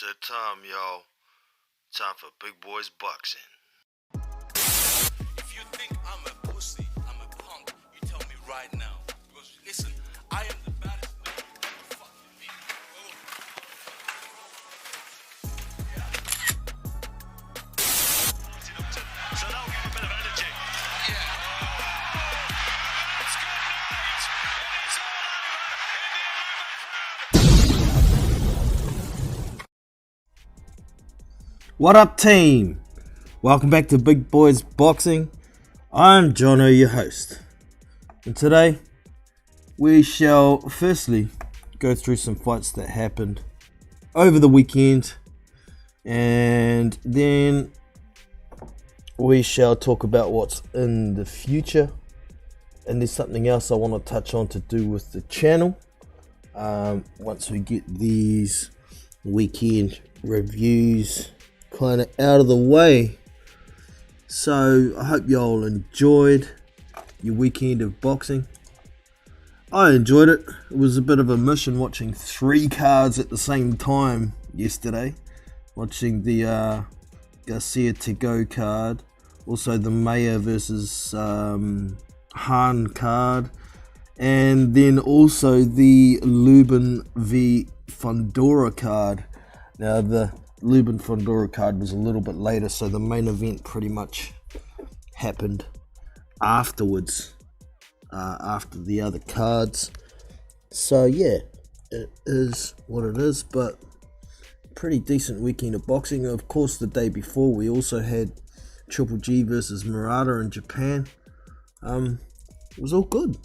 It's that time, y'all. Time for Big Boys Boxing. If you think I'm a pussy, I'm a punk, you tell me right now. Because listen, I am the baddest man ever fucking me. So that'll give a bit of energy. Yeah. It's good night. It is all over in the 11th round. What up, team? Welcome back to Big Boys Boxing. I'm Jono, your host. And today, we shall firstly go through some fights that happened over the weekend. And then we shall talk about what's in the future. And there's something else I want to touch on to do with the channel. Once we get these weekend reviews kind of out of the way. So I hope y'all enjoyed your weekend of boxing. I enjoyed it. It was a bit of a mission watching 3 cards at the same time yesterday. Watching the Garcia to go card, also the Mayer versus Hahn card, and then also the Lubin v Fundora card. Now the Lubin Fundora card was a little bit later, so the main event pretty much happened afterwards, after the other cards. So yeah, it is what it is, but pretty decent weekend of boxing. Of course, the day before we also had Triple G versus Murata in Japan. It was all good,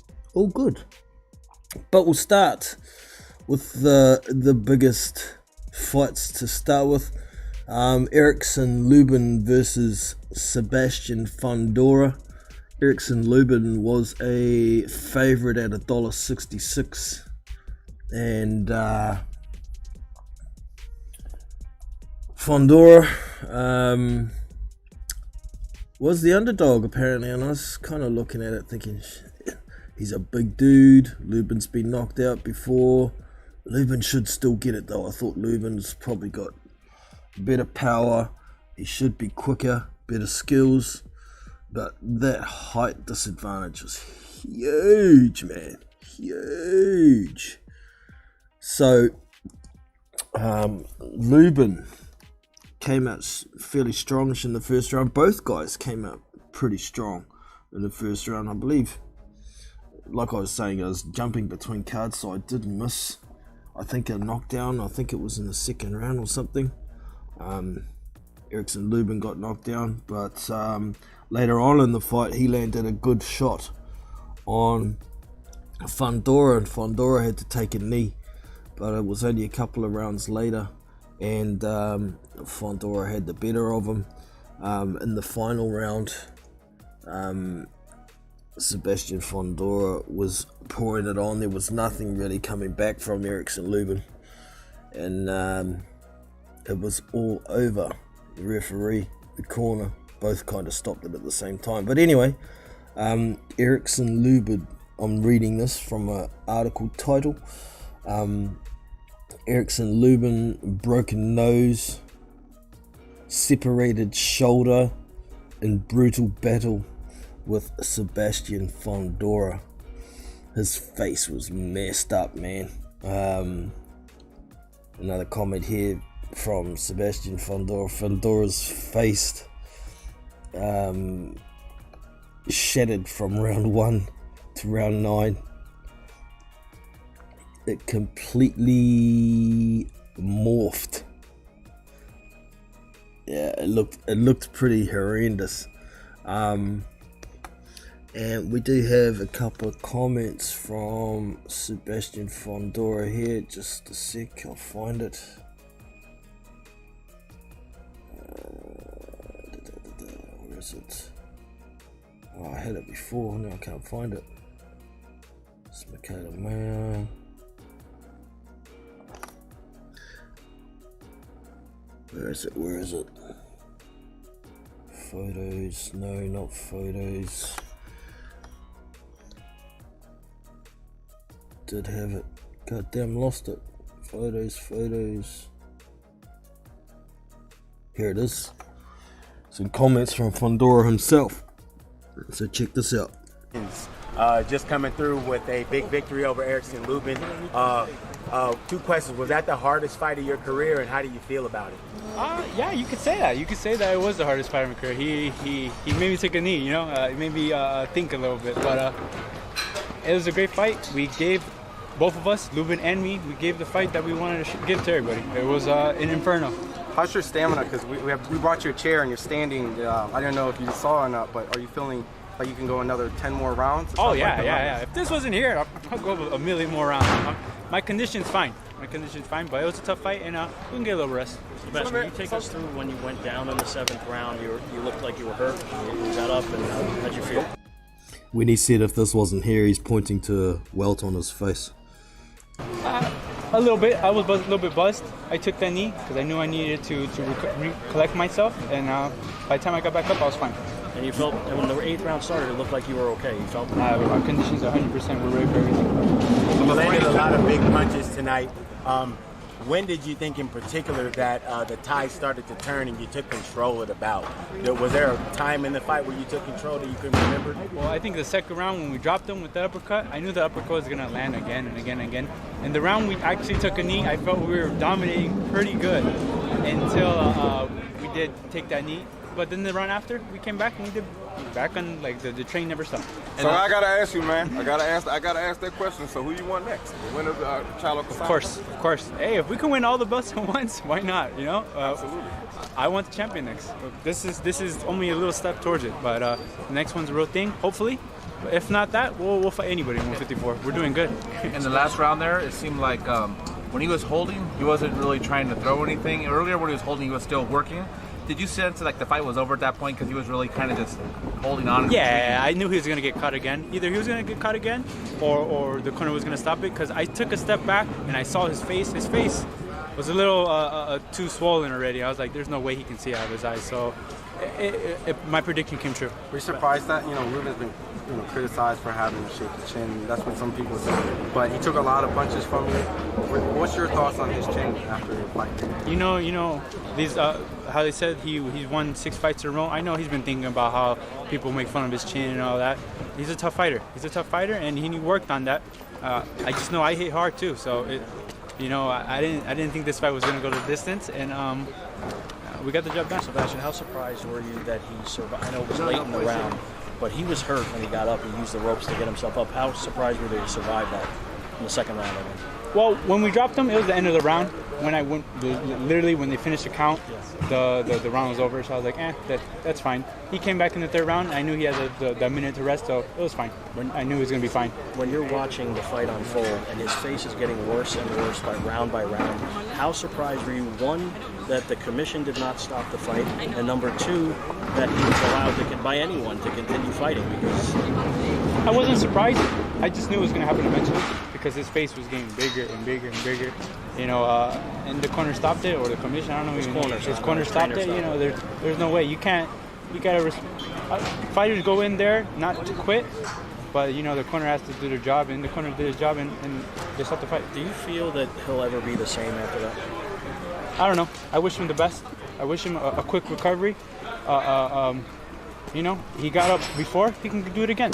but we'll start with the biggest fights to start with. Erickson Lubin versus Sebastian Fundora. Erickson Lubin was a favorite at $1.66, and Fundora was the underdog apparently, and I was kind of looking at it thinking, he's a big dude. Lubin's been knocked out before. Lubin should still get it though. I thought Lubin's probably got better power. He should be quicker, better skills. But that height disadvantage was huge, man. Huge. So, Lubin came out fairly strongish in the first round. Both guys came out pretty strong in the first round. I believe, like I was saying, I was jumping between cards, so I didn't miss, I think, a knockdown. I think it was in the second round or something. Erickson Lubin got knocked down, but later on in the fight, he landed a good shot on Fundora, and Fundora had to take a knee. But it was only a couple of rounds later, and Fundora had the better of him. In the final round, Sebastian Fundora was pouring it on. There was nothing really coming back from Erickson Lubin, and it was all over. The referee, the corner, both kind of stopped it at the same time. But anyway, Erickson Lubin, I'm reading this from an article title. Erickson Lubin, broken nose, separated shoulder in brutal battle with Sebastian Fundora. His face was messed up, man. Another comment here from Sebastian Fundora. Fundora's face shattered from round 1 to round 9. It completely morphed. Yeah, it looked pretty horrendous. And we do have a couple of comments from Sebastian Fundora here. Just a sec, I'll find it. Where is it? Oh, I had it before, now I can't find it. It's Michaela Man. Where is it? Photos, no, not photos. Did have it. Goddamn, lost it. Photos. Here it is. Some comments from Fondora himself. So check this out. Just coming through with a big victory over Erickson Lubin. Two questions. Was that the hardest fight of your career, and how do you feel about it? Yeah, you could say that. You could say that it was the hardest fight of my career. He made me take a knee, you know. It made me think a little bit. But it was a great fight. We gave, both of us, Lubin and me, we gave the fight that we wanted to give to everybody. It was an inferno. How's your stamina? Because we brought you a chair and you're standing. I don't know if you saw or not, but are you feeling like you can go another 10 more rounds? Oh, yeah. If this wasn't here, I'd go a million more rounds. My condition's fine. But it was a tough fight, and we can get a little rest. Sebastian, can you take us through when you went down in the 7th round? You looked like you were hurt. You got up, and how'd you feel? When he said if this wasn't here, he's pointing to a welt on his face. A little bit. I was a little bit buzzed. I took that knee because I knew I needed to recollect myself, and by the time I got back up, I was fine. And you felt, and when the 8th round started, it looked like you were okay. You felt our conditions 100%. We're ready for everything. You landed a lot of big punches tonight. When did you think in particular that the tide started to turn and you took control of the bout? Was there a time in the fight where you took control that you couldn't remember? Well, I think the second round when we dropped him with the uppercut, I knew the uppercut was going to land again and again and again. And the round we actually took a knee, I felt we were dominating pretty good until we did take that knee. But then the round after, we came back and we did back on, like, the train never stopped. So I gotta ask you, man. I gotta ask that question. So who you want next? The winner of the Chalo Of course. Hey, if we can win all the belts at once, why not? You know. Absolutely. I want the champion next. This is only a little step towards it, but the next one's a real thing. Hopefully. But if not that, we'll fight anybody in 154. We're doing good. In the last round there, it seemed like when he was holding, he wasn't really trying to throw anything. Earlier when he was holding, he was still working. Did you sense like the fight was over at that point because he was really kind of just holding on? Yeah, I knew he was going to get caught again. Either he was going to get caught again or the corner was going to stop it, because I took a step back and I saw his face. His face was a little too swollen already. I was like, there's no way he can see out of his eyes. So my prediction came true. Were you surprised that, Ruben's been criticized for having a shaky chin? That's what some people say. But he took a lot of punches from you. What's your thoughts on his chin after the fight? You know, these how they said he's won 6 fights in a row. I know he's been thinking about how people make fun of his chin and all that. He's a tough fighter. And he worked on that. I just know I hit hard too. So I didn't think this fight was going to go the distance, and we got the job done. Sebastian, how surprised were you that he survived? I know it was late in the round, but he was hurt when he got up. He used the ropes to get himself up. How surprised were you that he survived that in the second round? Well, when we dropped him, it was the end of the round. When I went, literally when they finished the count, the round was over. So I was like, that's fine. He came back in the 3rd round. I knew he had the minute to rest, so it was fine. I knew he was going to be fine. When you're watching the fight unfold and his face is getting worse and worse by round, how surprised were you, one, that the commission did not stop the fight, and number 2, that he was allowed by anyone to continue fighting? Because I wasn't surprised. I just knew it was going to happen eventually, because his face was getting bigger and bigger and bigger. And the corner stopped it, or the commission, I don't know. His corner stopped it. There's no way. You gotta. Fighters go in there not to quit, but the corner has to do their job, and the corner did his job, and they stopped the fight. Do you feel that he'll ever be the same after that? I don't know. I wish him the best. I wish him a quick recovery. He got up before. He can do it again.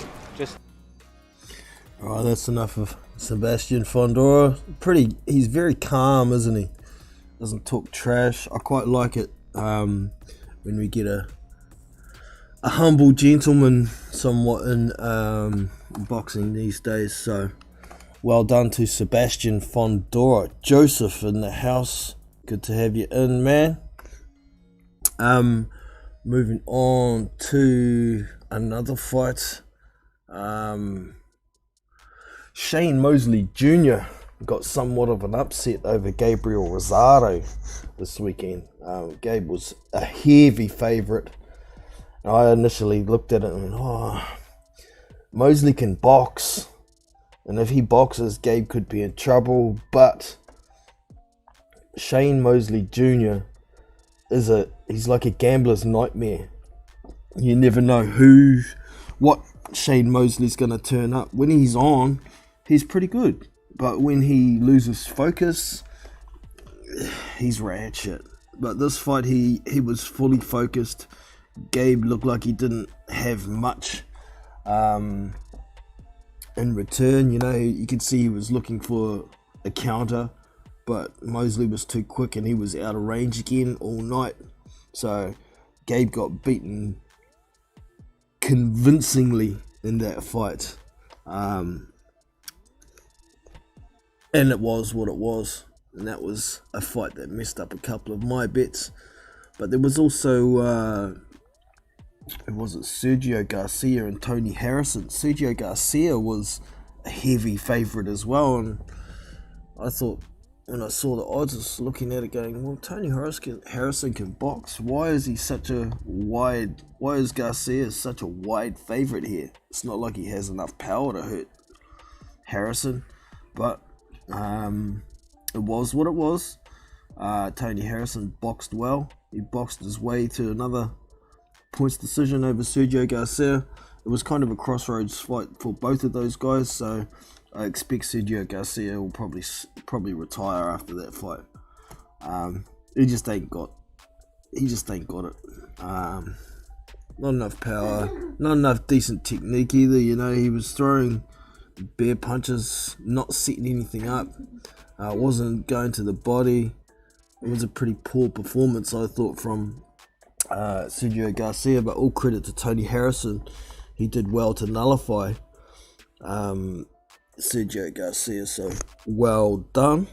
All right, that's enough of Sebastian Fondora. He's very calm, isn't he? Doesn't talk trash. I quite like it when we get a humble gentleman somewhat in boxing these days. So well done to Sebastian Fondora. Joseph in the house. Good to have you in, man. Moving on to another fight. Shane Mosley Jr. got somewhat of an upset over Gabriel Rosado this weekend. Gabe was a heavy favourite. I initially looked at it and went, Mosley can box. And if he boxes, Gabe could be in trouble. But Shane Mosley Jr. he's like a gambler's nightmare. You never know what Shane Mosley's going to turn up. When he's on, he's pretty good, but when he loses focus, he's rad shit. But this fight, he was fully focused. Gabe looked like he didn't have much in return. You know, you could see he was looking for a counter, but Mosley was too quick and he was out of range again all night. So Gabe got beaten convincingly in that fight. And it was what it was. And that was a fight that messed up a couple of my bets. But there was also, it wasn't Sergio Garcia and Tony Harrison. Sergio Garcia was a heavy favourite as well. And I thought, when I saw the odds, I was looking at it going, well, Tony Harrison can box. Why is Garcia such a wide favourite here? It's not like he has enough power to hurt Harrison. But it was what it was. Tony Harrison boxed well. He boxed his way to another points decision over Sergio Garcia. It was kind of a crossroads fight for both of those guys, so I expect Sergio Garcia will probably retire after that fight. He just ain't got it. Not enough power, not enough decent technique either. You know, he was throwing bare punches, not setting anything up. Wasn't going to the body. It was a pretty poor performance, I thought, from Sergio Garcia, but all credit to Tony Harrison. He did well to nullify Sergio Garcia, so well done.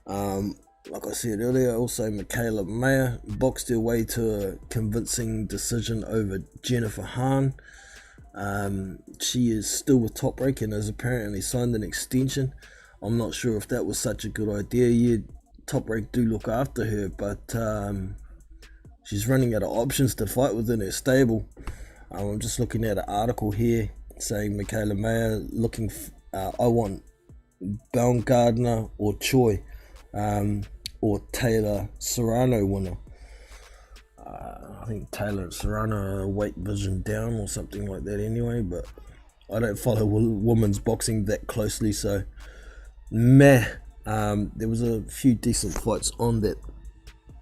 Like I said earlier, also Michaela Mayer boxed her way to a convincing decision over Jennifer Hahn. She is still with Top Rank and has apparently signed an extension. I'm not sure if that was such a good idea. Yeah, Top Rank do look after her, but she's running out of options to fight within her stable. I'm just looking at an article here saying Michaela Mayer looking. I want Baumgardner or Choi, or Taylor Serrano winner. I think Taylor and Serrano are weight vision down or something like that anyway, but I don't follow women's boxing that closely, so meh. There was a few decent fights on that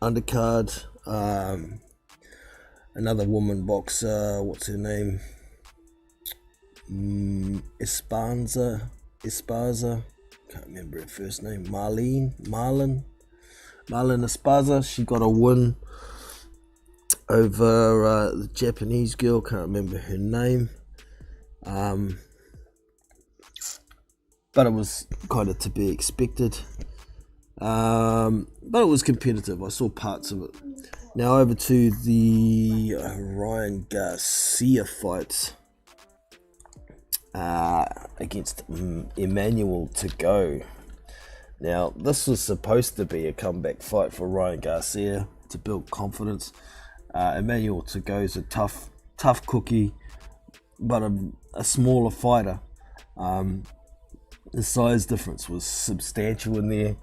undercard. Another woman boxer, what's her name? Esparza, can't remember her first name. Marlon Esparza. She got a win over the Japanese girl, can't remember her name. But it was kind of to be expected. But it was competitive. I saw parts of it. Now over to the Ryan Garcia fight against Emmanuel to go. Now this was supposed to be a comeback fight for Ryan Garcia to build confidence. Emmanuel to go is a tough cookie, but a smaller fighter. The size difference was substantial in there.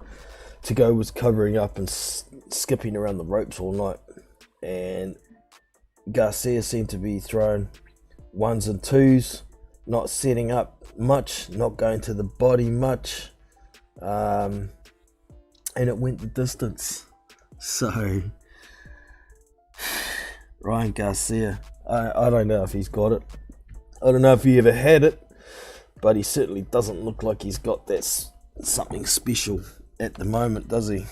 To go was covering up and skipping around the ropes all night, and Garcia seemed to be throwing ones and twos, not setting up much, not going to the body much, and it went the distance. So Ryan Garcia, I don't know if he's got it. I don't know if he ever had it, but he certainly doesn't look like he's got that something special at the moment, does he?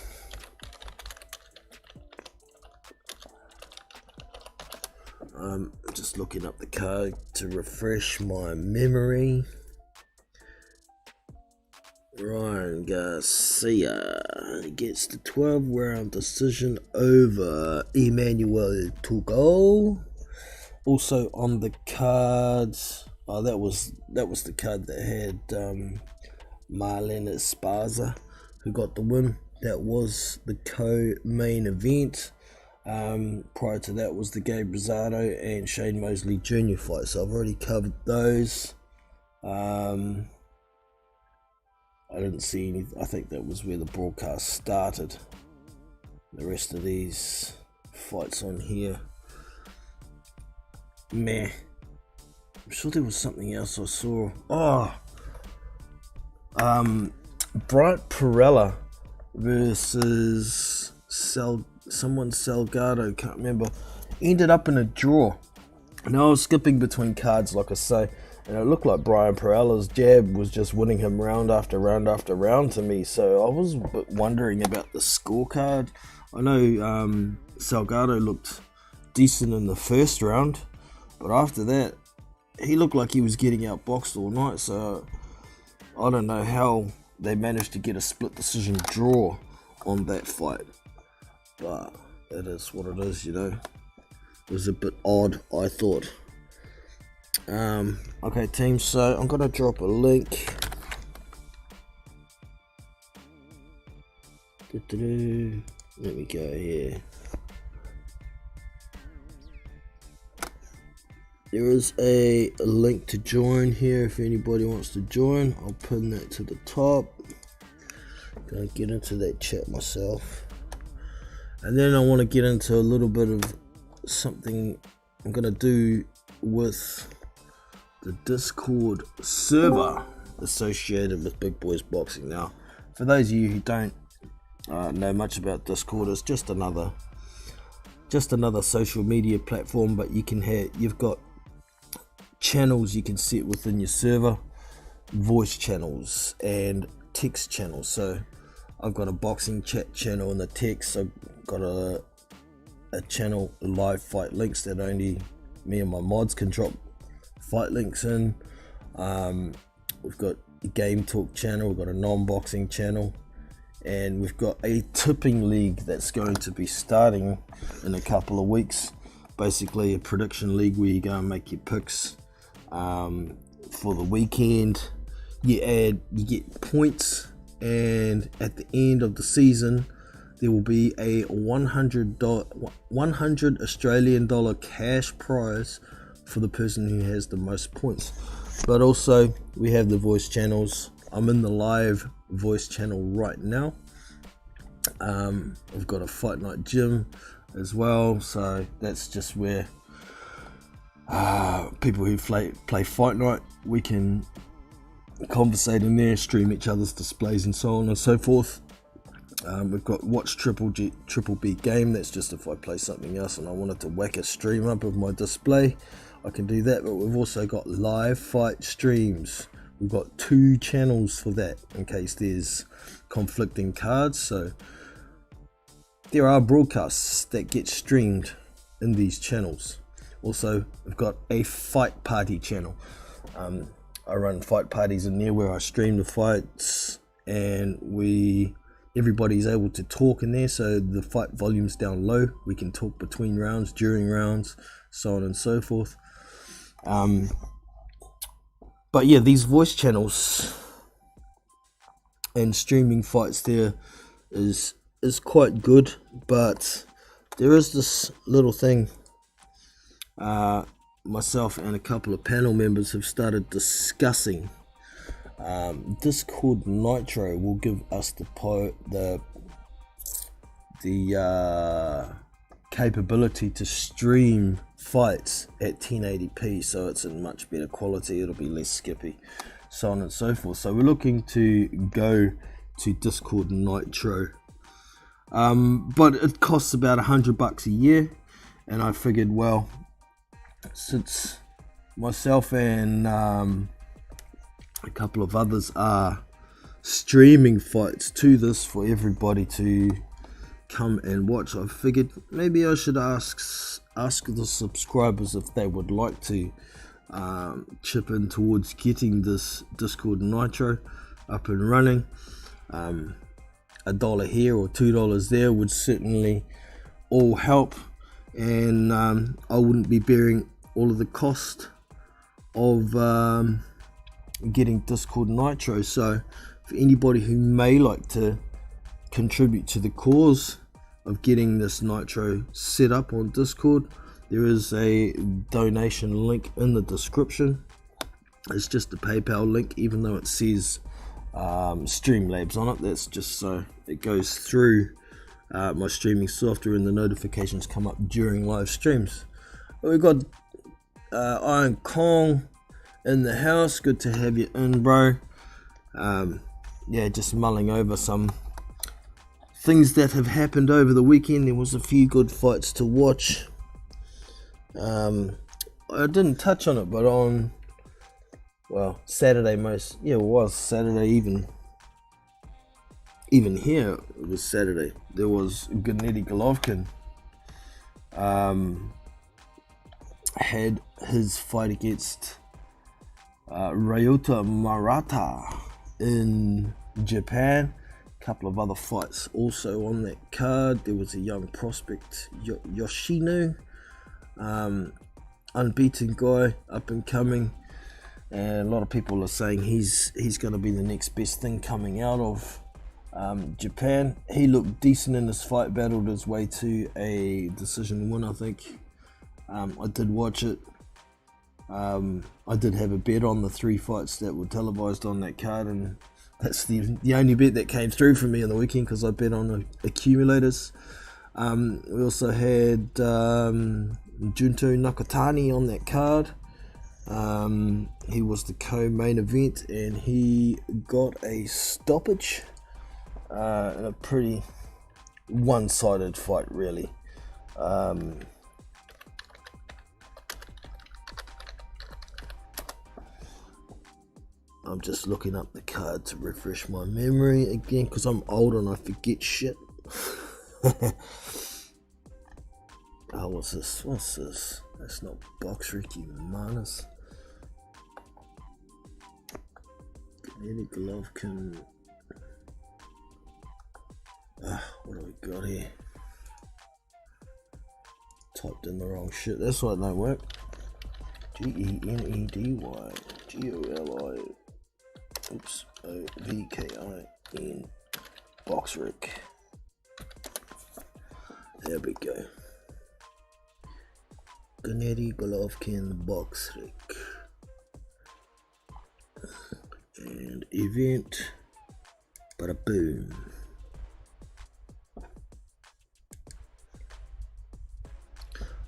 Just looking up the card to refresh my memory. Ryan Garcia gets the 12-round decision over Emmanuel Tugal. Also on the cards, that was the card that had Marlon Esparza, who got the win. That was the co-main event. Prior to that was the Gabe Rosado and Shane Mosley Jr. fight, so I've already covered those. I didn't see any. I think that was where the broadcast started. The rest of these fights on here, meh. I'm sure there was something else I saw. Bright Perella versus someone Salgado, can't remember, ended up in a draw. And I was skipping between cards, like I say, and it looked like Brian Perella's jab was just winning him round after round after round to me. So I was a bit wondering about the scorecard. I know Salgado looked decent in the first round, but after that, he looked like he was getting outboxed all night. So I don't know how they managed to get a split decision draw on that fight. But it is what it is, you know. It was a bit odd, I thought. Okay, team, so I'm gonna drop a link. Let me go here. There is a link to join here if anybody wants to join. I'll pin that to the top. Gonna get into that chat myself. And then I want to get into a little bit of something I'm gonna do with the Discord server associated with Big Boys Boxing. Now, for those of you who don't know much about Discord, it's just another social media platform, but you've got channels you can set within your server, voice channels and text channels. So I've got a boxing chat channel in the text. I've got a channel, live fight links that only me and my mods can drop fight links in. We've got a game talk channel, we've got a non-boxing channel, and we've got a tipping league that's going to be starting in a couple of weeks. Basically a prediction league where you go and make your picks for the weekend. You get points, and at the end of the season there will be a $100 Australian dollar cash prize for the person who has the most points. But also we have the voice channels. I'm in the live voice channel right now. I've got a Fightnight gym as well, so that's just where people who play Fightnight, we can conversate in there, stream each other's displays and so on and so forth. We've got Watch Triple B Game. That's just if I play something else and I wanted to whack a stream up of my display, I can do that. But we've also got live fight streams. We've got 2 channels for that in case there's conflicting cards. So there are broadcasts that get streamed in these channels. Also, we've got a fight party channel. I run fight parties in there where I stream the fights, and everybody's able to talk in there, so the fight volume's down low. We can talk between rounds, during rounds, so on and so forth. But yeah, these voice channels and streaming fights there is quite good, but there is this little thing. Myself and a couple of panel members have started discussing. Discord Nitro will give us the capability to stream fights at 1080p, so it's in much better quality, it'll be less skippy, so on and so forth. So we're looking to go to Discord Nitro, but it costs about $100 a year, and I figured, well, since myself and a couple of others are streaming fights to this for everybody to come and watch, I figured maybe I should ask the subscribers if they would like to chip in towards getting this Discord Nitro up and running. $1 here or $2 there would certainly all help, and I wouldn't be bearing all of the cost of getting Discord Nitro. So for anybody who may like to contribute to the cause of getting this Nitro set up on Discord, there is a donation link in the description. It's just a PayPal link, even though it says Streamlabs on it. That's just so it goes through my streaming software and the notifications come up during live streams. We've got Iron Kong in the house. Good to have you in, bro. Yeah, just mulling over some things that have happened over the weekend. There was a few good fights to watch. I didn't touch on it, but on, well, Saturday it was Saturday even here it was Saturday. There was Gennady Golovkin had his fight against Ryota Murata in Japan. A couple of other fights also on that card. There was a young prospect, Yoshino, unbeaten guy, up and coming, and a lot of people are saying he's going to be the next best thing coming out of Japan. He looked decent in this fight, battled his way to a decision win, I think. I did watch it. I did have a bet on the 3 fights that were televised on that card, and that's the only bet that came through for me on the weekend because I bet on the accumulators. We also had Junto Nakatani on that card. He was the co-main event, and he got a stoppage in a pretty one-sided fight, really. I'm just looking up the card to refresh my memory again, because I'm old and I forget shit. Oh, what's this? That's not Box Ricky Manas. Gennady Golovkin. What do we got here? Typed in the wrong shit. That's why it don't work. Gennady Goli. Oops. Ovkin. Box Rick. There we go. Gennady Golovkin Box Rick. And event. Bada boom.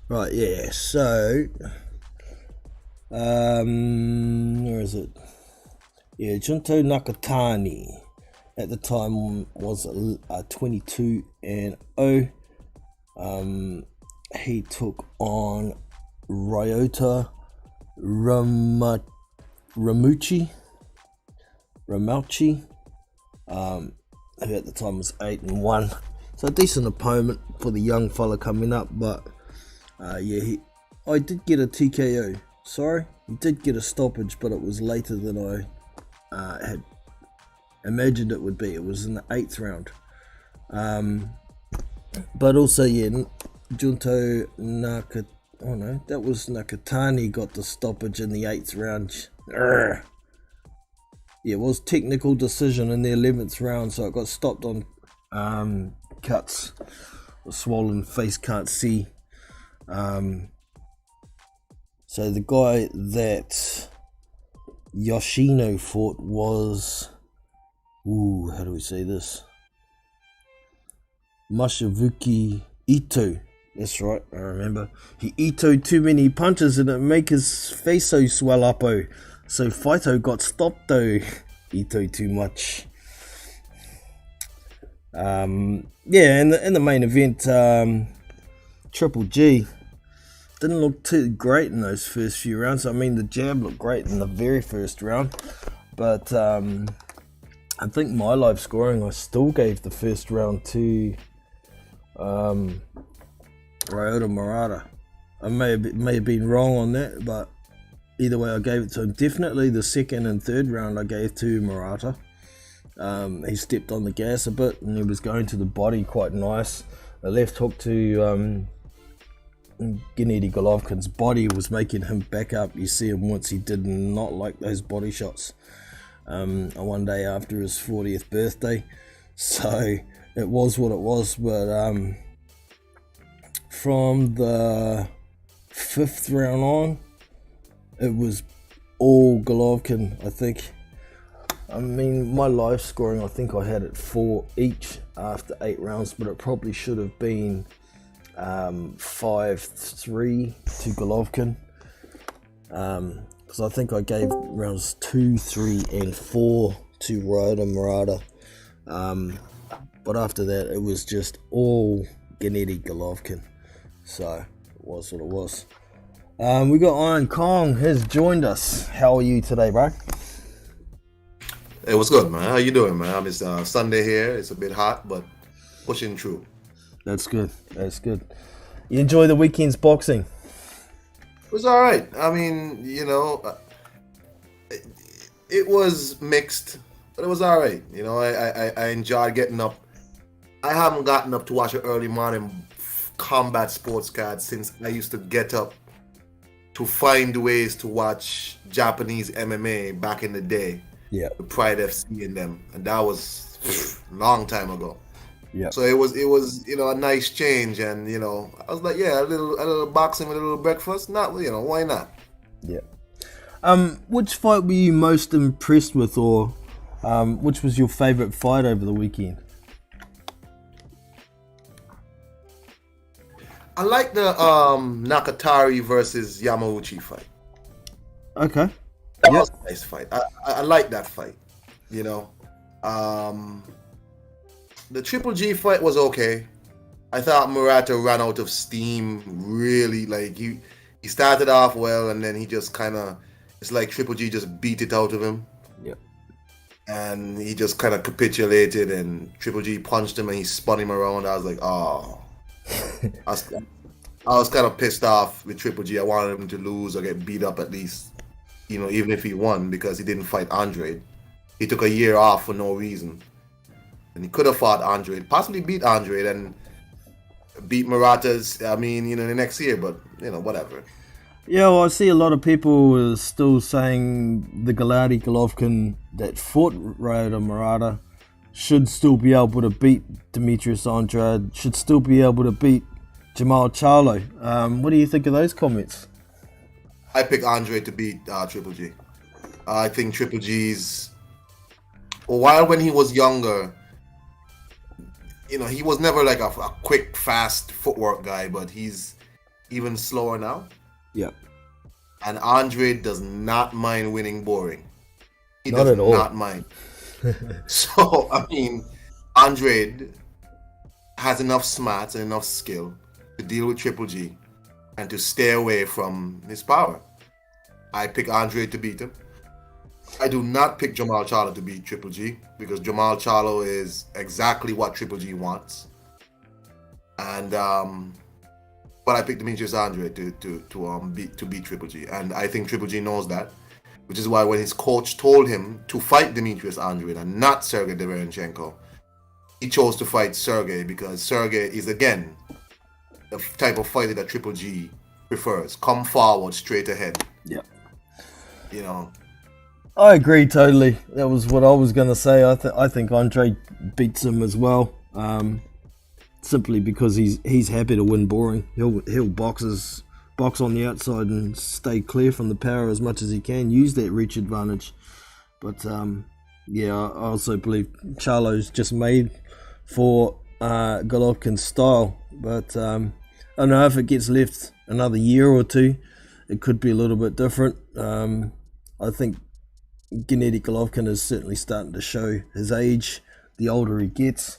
Right, yeah, so where is it? Yeah, Junto Nakatani at the time was 22-0. He took on Ryota Ramauchi, who at the time was 8-1. So a decent opponent for the young fella coming up, but I did get a TKO. Sorry, he did get a stoppage, but it was later than I had imagined it would be. It was in the 8th round. But also, Junto Nakatani. Oh no, that was Nakatani got the stoppage in the 8th round. Yeah, it was technical decision in the 11th round, so it got stopped on cuts. A swollen face, can't see. So the guy that Yoshino fought was, how do we say this? Mashivuki Ito. That's right, I remember. He Ito'd too many punches and it make his face so swell up. So Fighto got stopped though. Ito too much. In the main event, Triple G didn't look too great in those first few rounds. I mean, the jab looked great in the very first round, but I think my live scoring, I still gave the first round to Ryota Murata. I may have been wrong on that, but either way I gave it to him. Definitely the second and third round I gave to Murata. He stepped on the gas a bit and he was going to the body quite nice. A left hook to Gennady Golovkin's body was making him back up. You see him once, he did not like those body shots. One day after his 40th birthday, so it was what it was. But from the 5th round on, it was all Golovkin, I think. I mean, my live scoring, I think I had it 4 each after 8 rounds, but it probably should have been 5-3 to Golovkin, because I think I gave rounds 2, 3 and 4 to Ryota Murata. But after that, it was just all Gennady Golovkin. So it was what it was. We got Iron Kong has joined us. How are you today, bro? Hey, what's good, man? How you doing, man? It's Sunday here. It's a bit hot, but pushing through. That's good. That's good. You enjoy the weekend's boxing? It was all right. I mean, it was mixed, but it was all right. I enjoyed getting up. I haven't gotten up to watch an early morning combat sports card since I used to get up to find ways to watch Japanese MMA back in the day. Yeah. The Pride FC and them, and that was a long time ago. Yeah. So it was a nice change, and I was like, yeah, a little boxing with a little breakfast. Not why not? Yeah. Which fight were you most impressed with, or which was your favorite fight over the weekend? I like the Nakatari versus Yamauchi fight. Okay. That was a nice fight. I like that fight. The Triple G fight was okay. I thought Murata ran out of steam really. Like he started off well, and then he just kind of, it's like Triple G just beat it out of him. Yeah. And he just kind of capitulated, and Triple G punched him and he spun him around. I was like, oh. I was kind of pissed off with Triple G. I wanted him to lose or get beat up at least, even if he won, because he didn't fight Andre. He took a year off for no reason, and he could have fought Andre, possibly beat Andre, and beat Murata's. I mean, the next year, but whatever. Yeah, well, I see a lot of people still saying the Gennady Golovkin that fought Ryota Murata should still be able to beat Demetrius Andrade, should still be able to beat Jamal Charlo. What do you think of those comments? I pick Andre to beat Triple G. I think Triple G's, while when he was younger, he was never like a quick, fast footwork guy, but he's even slower now. Yeah. And Andre does not mind winning boring. He Not does at all. not mind. So, I mean, Andre has enough smarts and enough skill to deal with Triple G and to stay away from his power. I pick Andre to beat him. I do not pick Jamal Charlo to beat Triple G, because Jamal Charlo is exactly what Triple G wants. And but I picked Demetrius Andre to beat Triple G, and I think Triple G knows that. Which is why when his coach told him to fight Demetrius Andrade and not Sergey Deverenchenko, he chose to fight Sergey, because Sergey is, again, the type of fighter that Triple G prefers. Come forward, straight ahead. Yeah. I agree totally. That was what I was going to say. I think Andre beats him as well, simply because he's happy to win boring. He'll box on the outside and stay clear from the power as much as he can, use that reach advantage. But I also believe Charlo's just made for Golovkin's style. But I don't know if it gets left another year or two, it could be a little bit different. I think Gennady Golovkin is certainly starting to show his age the older he gets.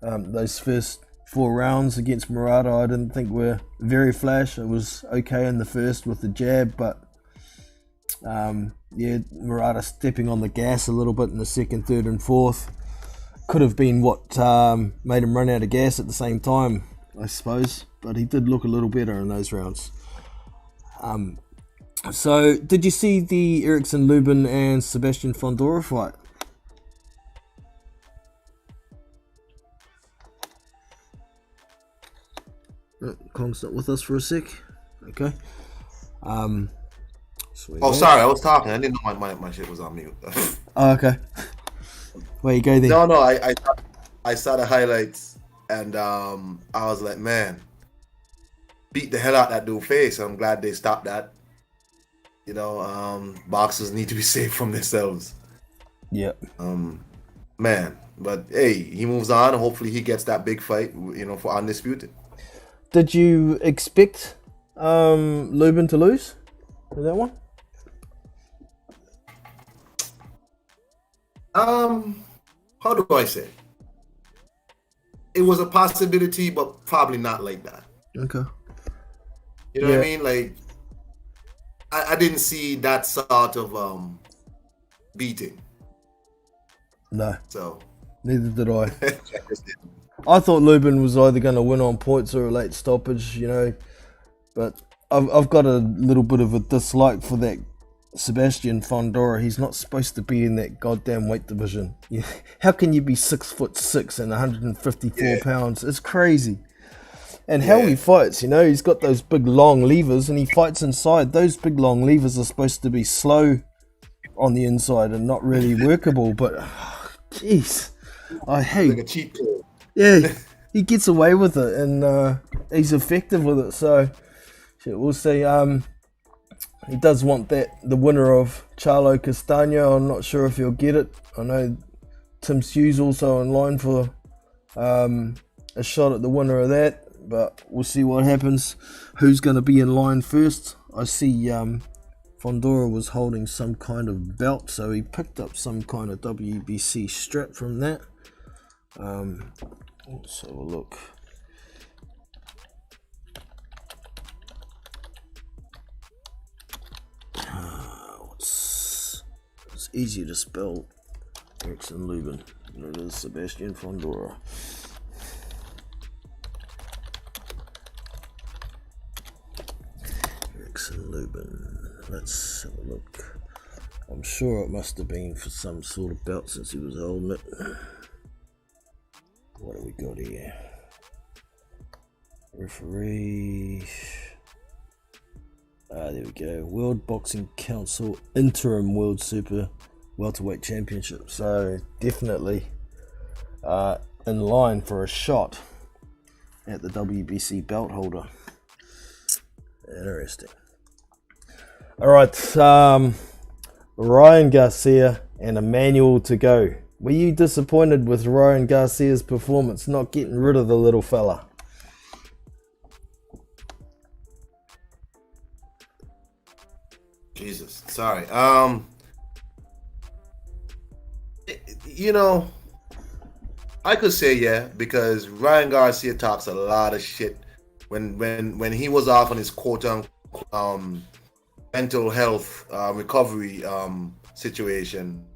Those first 4 rounds against Murata, I didn't think were very flash. It was okay in the first with the jab, but Murata stepping on the gas a little bit in the second, third and fourth. Could have been what made him run out of gas at the same time, I suppose, but he did look a little better in those rounds. So did you see the Erickson Lubin and Sebastian Fondora fight? Kong's not with us for a sec. Okay. sorry, I was talking. I didn't know my shit was on mute. Oh, okay. Where you go then? No, I saw the highlights, and I was like, man, beat the hell out that dude's face. I'm glad they stopped that. Boxers need to be safe from themselves. Yep. Man, but hey, he moves on. Hopefully, he gets that big fight. For Undisputed. Did you expect Lubin to lose in that one? How do I say? it was a possibility, but probably not like that. Okay. You know what I mean? Like, I didn't see that sort of beating. No. So neither did I. I thought Lubin was either going to win on points or a late stoppage, you know, but I've got a little bit of a dislike for that Sebastian Fondora. He's not supposed to be in that goddamn weight division. How can you be 6'6" and 154 pounds? It's crazy. And how he fights, you know, he's got those big long levers and he fights inside. Those big long levers are supposed to be slow on the inside and not really workable, but jeez, I hate like a cheat code. Yeah, he gets away with it and he's effective with it. So shit, we'll see. He does want the winner of Charlo Castaño. I'm not sure if he'll get it. I know Tim Hughes also in line for a shot at the winner of that, but we'll see what happens. Who's going to be in line first? I see Fondora was holding some kind of belt, so he picked up some kind of WBC strap from that. Let's have a look. It's easier to spell Erickson Lubin than it is Sebastian Fondora. Erickson Lubin. Let's have a look. I'm sure it must have been for some sort of belt since he was holding it. What do we got here? Referee. There we go. World Boxing Council Interim World Super Welterweight Championship. So definitely in line for a shot at the WBC belt holder. Interesting. All right, Ryan Garcia and Emmanuel to go. Were you disappointed with Ryan Garcia's performance, not getting rid of the little fella? Jesus, sorry. You know, I could say yeah, because Ryan Garcia talks a lot of shit when he was off on his quote-unquote mental health recovery situation.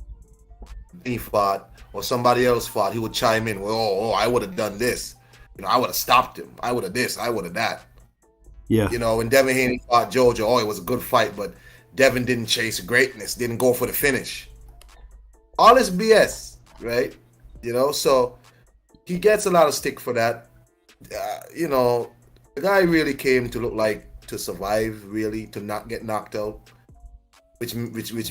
He fought or somebody else fought, he would chime in, well, I would have done this. You know, I would have stopped him. I would have this, I would have that. Yeah. You know, when Devin Haney fought Jojo, it was a good fight, but Devin didn't chase greatness, didn't go for the finish. All this BS, right? You know, so he gets a lot of stick for that. You know, the guy really came to look like to survive, really, to not get knocked out, which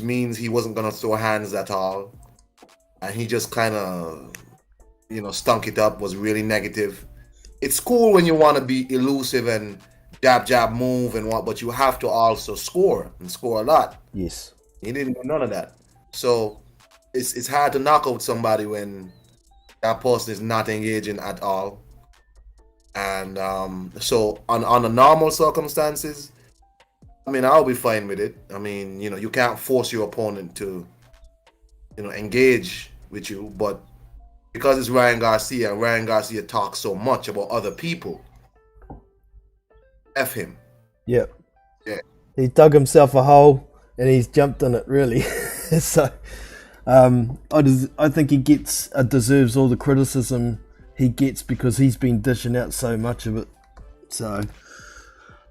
means he wasn't gonna throw hands at all, and he just kind of, you know, stunk it up. Was really negative. It's cool when you want to be elusive and jab move and what, but you have to also score and score a lot. Yes. He didn't do none of that. So it's hard to knock out somebody when that person is not engaging at all. And so on the normal circumstances, I mean, I'll be fine with it. I mean, you know, you can't force your opponent to, you know, engage with you, but because it's Ryan Garcia and Ryan Garcia talks so much about other people, F him. Yep. Yeah. He dug himself a hole and he's jumped in it, really. So I think he deserves all the criticism he gets because he's been dishing out so much of it. So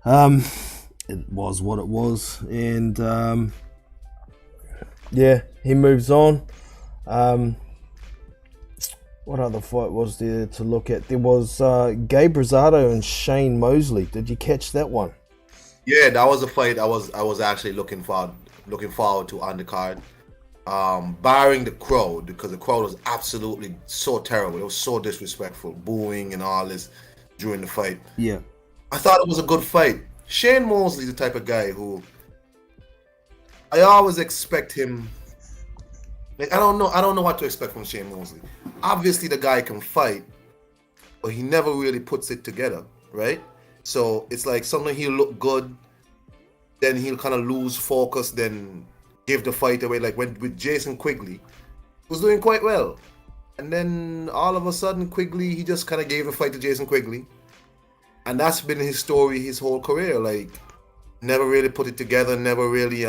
it was what it was, and yeah, he moves on. What other fight was there to look at? There was Gabe Rosado and Shane Mosley. Did you catch that one? Yeah, that was a fight I was actually looking forward to on the card. Barring the crowd, because the crowd was absolutely so terrible. It was so disrespectful, booing and all this during the fight. Yeah. I thought it was a good fight. Shane Mosley is the type of guy who I always expect him. Like, I don't know what to expect from Shane Mosley. Obviously, the guy can fight, but he never really puts it together, right? So it's like something he'll look good, then he'll kind of lose focus, then give the fight away. Like with Jason Quigley, he was doing quite well. And then all of a sudden, Quigley, he just kind of gave the fight to Jason Quigley. And that's been his story his whole career. Like, never really put it together, never really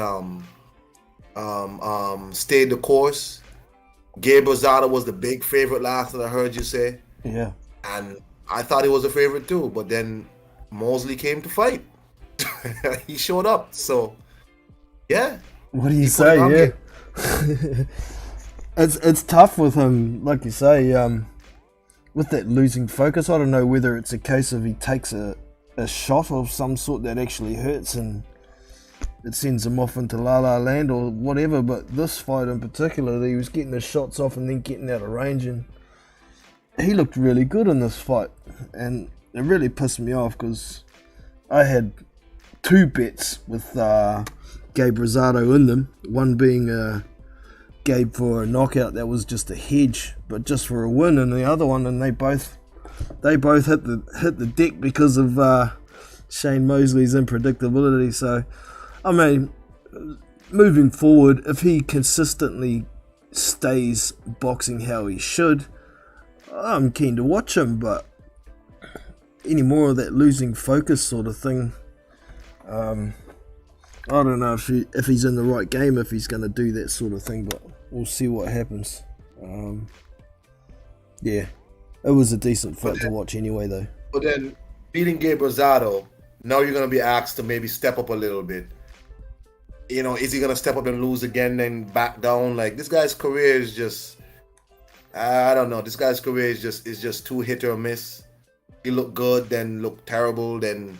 stayed the course. Gabe Rosado was the big favorite last that I heard you say. Yeah. And I thought he was a favorite too, but then Mosley came to fight. He showed up. So, yeah. What do you say? Yeah. It's tough with him, like you say, with that losing focus. I don't know whether it's a case of he takes a shot of some sort that actually hurts and it sends him off into La La Land or whatever, but this fight in particular, he was getting his shots off and then getting out of range, and he looked really good in this fight, and it really pissed me off because I had 2 bets with Gabe Rosado in them, one being Gabe for a knockout that was just a hedge, but just for a win, and the other one, and they both hit the deck because of Shane Mosley's unpredictability. So, I mean, moving forward, if he consistently stays boxing how he should, I'm keen to watch him, but any more of that losing focus sort of thing, I don't know if he's in the right game, if he's going to do that sort of thing, but we'll see what happens. Yeah, it was a decent fight to watch anyway, though. But then, beating Gabe Rosado, now you're going to be asked to maybe step up a little bit. You know, is he going to step up and lose again, then back down? Like, this guy's career is just, I don't know. This guy's career is just too hit or miss. He look good, then look terrible, then,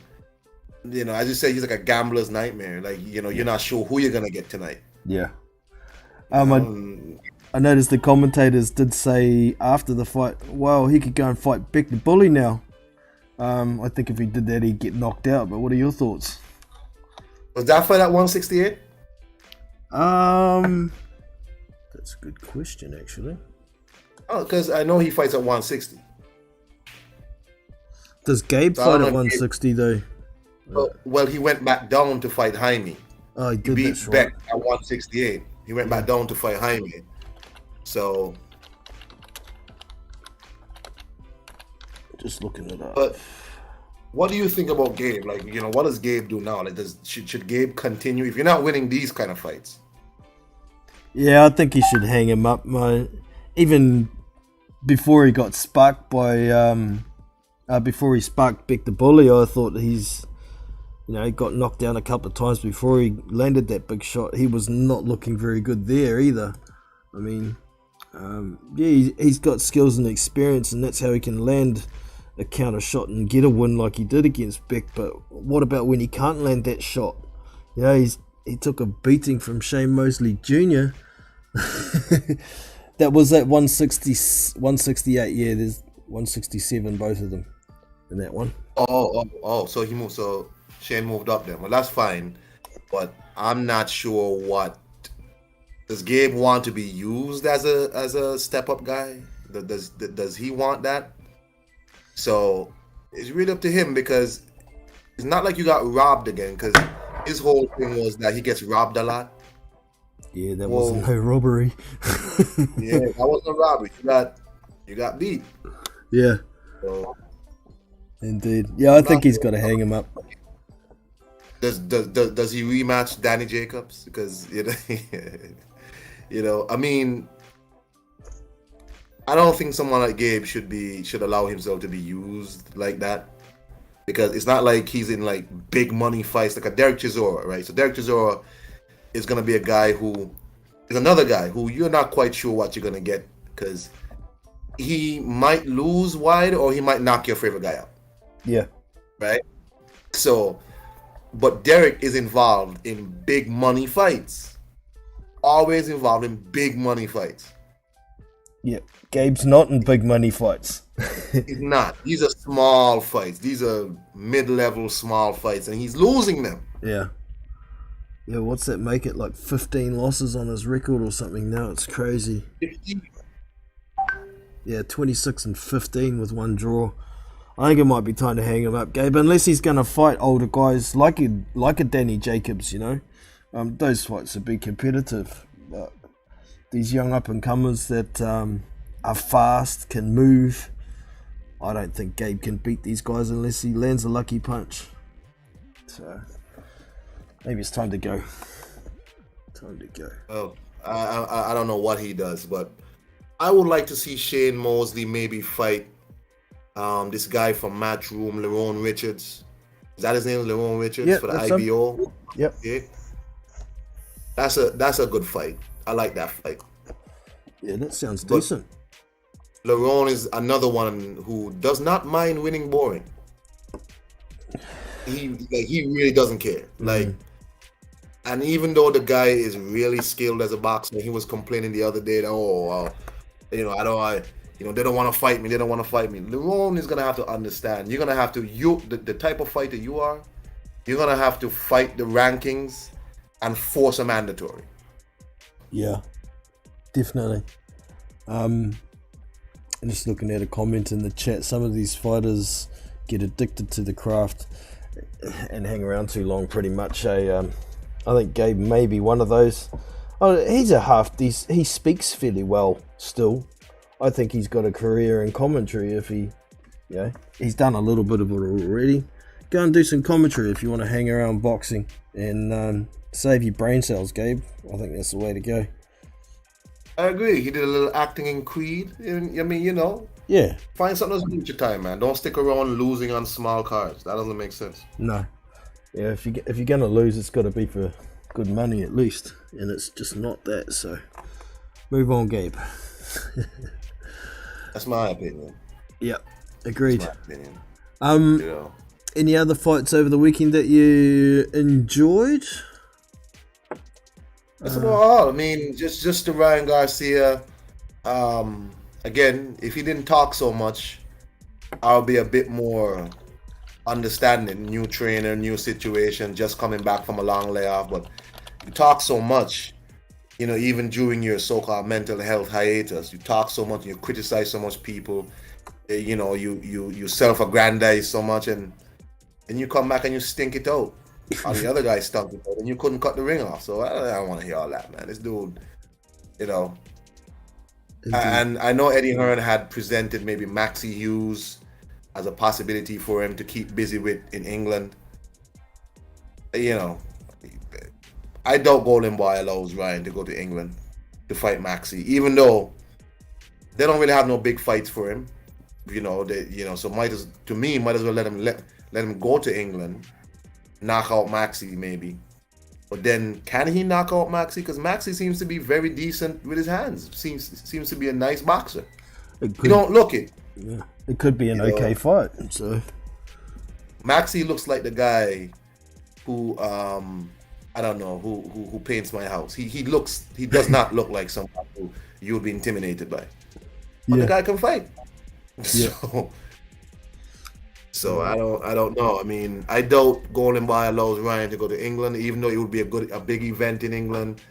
you know, as you say, he's like a gambler's nightmare. Like, you know, you're not sure who you're going to get tonight. Yeah. I noticed the commentators did say after the fight, well, he could go and fight Beck the Bully now. I think if he did that, he'd get knocked out. But what are your thoughts? Was that fight at 168? That's a good question, actually. Oh, because I know he fights at 160. Does Gabe fight at 160 though? Well, he went back down to fight Jaime. Oh, he did. He beat That's Beck right. at 168. He went back down to fight Jaime. So, just looking it up. But what do you think about Gabe? Like, you know, what does Gabe do now? Like, should Gabe continue if you're not winning these kind of fights? Yeah, I think he should hang him up. Even before he got sparked by, before he sparked Beck the Bully, I thought he got knocked down a couple of times before he landed that big shot. He was not looking very good there either. I mean, he's got skills and experience, and that's how he can land a counter shot and get a win like he did against Beck. But what about when he can't land that shot? You know, he took a beating from Shane Mosley Jr. That was at 168. Yeah, there's 167, both of them in that one. So he moved. So Shane moved up then. Well, that's fine, but I'm not sure what. Does Gabe want to be used as a step up guy? Does he want that? So it's really up to him, because it's not like you got robbed again, because his whole thing was that he gets robbed a lot. Yeah, that wasn't no robbery. Yeah, that wasn't a robbery. You got beat. Yeah. So, indeed. Yeah, I think he's got to hang him up. Does he rematch Danny Jacobs? Because I mean, I don't think someone like Gabe should allow himself to be used like that, because it's not like he's in like big money fights like a Derek Chisora, right? So Derek Chisora is gonna be a guy who is another guy who you're not quite sure what you're gonna get, because he might lose wide or he might knock your favorite guy out. Yeah. Right? So, but Derek is involved in big money fights. Always involved in big money fights. Yeah. Gabe's not in big money fights. He's not. These are small fights. These are mid-level small fights, and he's losing them. Yeah. Yeah, what's that make it? Like 15 losses on his record or something now? It's crazy. 15. Yeah, 26 and 15 with one draw. I think it might be time to hang him up, Gabe, unless he's going to fight older guys like a Danny Jacobs, you know. Those fights would be competitive. But these young up-and-comers that are fast, can move. I don't think Gabe can beat these guys unless he lands a lucky punch. So maybe it's time to go. Time to go. Oh, I don't know what he does, but I would like to see Shane Mosley maybe fight this guy from Matchroom, Lerone Richards. Is that his name, Lerone Richards, for the IBO? Yep. Yeah. That's a good fight. I like that fight. Yeah, that sounds decent. Lerone is another one who does not mind winning boring. He really doesn't care. And even though the guy is really skilled as a boxer, he was complaining the other day that they don't want to fight me. They don't want to fight me. Lerone is gonna have to understand. You're gonna have to the type of fighter you are. You're gonna have to fight the rankings and force a mandatory. Yeah, definitely. I'm just looking at a comment in the chat. Some of these fighters get addicted to the craft and hang around too long, pretty much. I think Gabe may be one of those. Oh, he's a half. He speaks fairly well still. I think he's got a career in commentary if he's done a little bit of it already. Go and do some commentary if you want to hang around boxing and save your brain cells, Gabe. I think that's the way to go. I agree. He did a little acting in Creed. I mean, yeah. Find something else to do with your time, man. Don't stick around losing on small cards. That doesn't make sense. No. Yeah, if you're gonna lose, it's got to be for good money at least, and it's just not that. So, move on, Gabe. That's my opinion. Yep, agreed. That's my opinion. Any other fights over the weekend that you enjoyed? That's about all. I mean, just to Ryan Garcia. Again, if he didn't talk so much, I'll be a bit more understanding. New trainer, new situation, just coming back from a long layoff. But you talk so much, even during your so-called mental health hiatus, you talk so much, you criticize so much people, you self-aggrandize so much, and you come back and you stink it out. Or the other guy stunk it out, and you couldn't cut the ring off. So I don't want to hear all that, man. This dude, And I know Eddie Hearn had presented maybe Maxie Hughes as a possibility for him to keep busy with in England. I doubt Golden Boy allows Ryan to go to England to fight Maxie, even though they don't really have no big fights for him. So might as well let him go to England, knock out Maxie maybe. But then, can he knock out Maxie? Because Maxie seems to be very decent with his hands. Seems to be a nice boxer. You don't look it. Yeah, it could be an okay fight. So Maxie looks like the guy who I don't know who paints my house. He does not look like someone who you would be intimidated by. But the guy can fight. Yeah. So I don't know. I mean, I doubt Golden Boy allows Ryan to go to England, even though it would be a big event in England.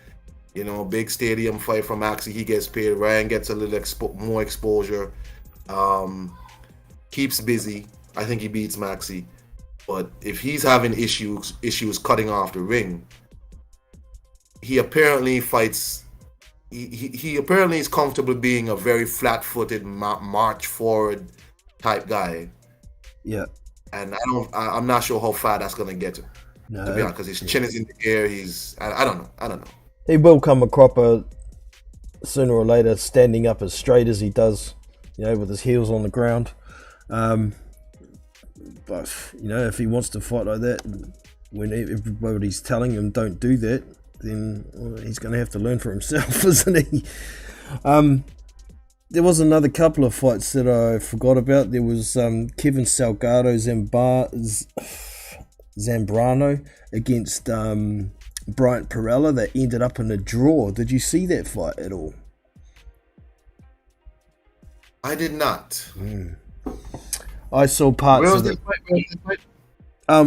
Big stadium fight for Maxie. He gets paid. Ryan gets a little more exposure. Keeps busy. I think he beats Maxie. But if he's having issues cutting off the ring, he apparently fights. He apparently is comfortable being a very flat-footed, march forward type guy. Yeah, and I'm not sure how far that's gonna get him. No, to be honest, because his chin is in the air. I don't know. He will come a cropper sooner or later, standing up as straight as he does, with his heels on the ground. But if he wants to fight like that, when everybody's telling him don't do that, then he's going to have to learn for himself, isn't he? There was another couple of fights that I forgot about. There was Kevin Salgado Zambrano against Bryant Perella that ended up in a draw. Did you see that fight at all? I did not. I saw parts Where was of it. Where was the fight?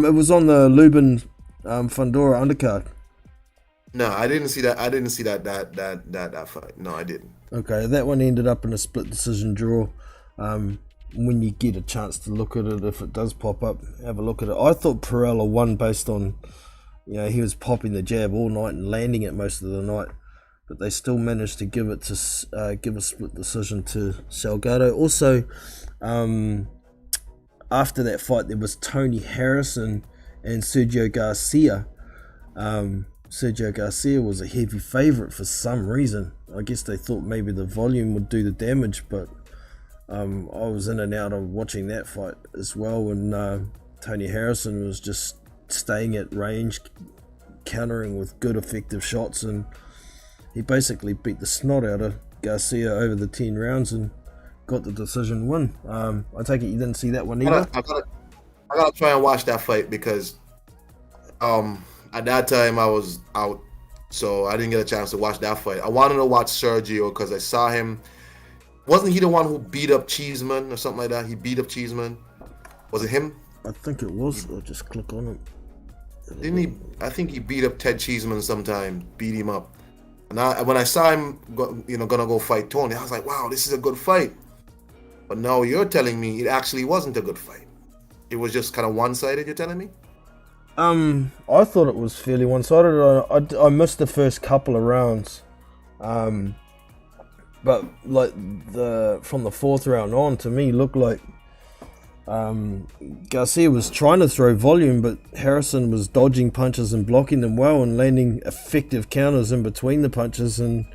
It was on the Lubin Fundora undercard. No, I didn't see that. I didn't see that fight. No, I didn't. Okay, that one ended up in a split decision draw. When you get a chance to look at it, if it does pop up, have a look at it. I thought Perella won based on, he was popping the jab all night and landing it most of the night. but they still managed to give it to give a split decision to Salgado. Also, after that fight, there was Tony Harrison and Sergio Garcia. Sergio Garcia was a heavy favorite for some reason. I guess they thought maybe the volume would do the damage, but I was in and out of watching that fight as well, and Tony Harrison was just staying at range, countering with good effective shots, and he basically beat the snot out of Garcia over the 10 rounds and got the decision win. I take it you didn't see that one either? I gotta try and watch that fight because at that time I was out, so I didn't get a chance to watch that fight. I wanted to watch Sergio because I saw him. Wasn't he the one who beat up Cheeseman or something like that? He beat up Cheeseman. Was it him? I think it was. I'll just click on it. Didn't he? I think he beat up Ted Cheeseman sometime. Beat him up. And when I saw him, gonna go fight Tony, I was like, wow, this is a good fight. But now you're telling me it actually wasn't a good fight. It was just kind of one-sided. You're telling me? I thought it was fairly one-sided. I missed the first couple of rounds, but like from the fourth round on, to me looked like Garcia was trying to throw volume, but Harrison was dodging punches and blocking them well and landing effective counters in between the punches, and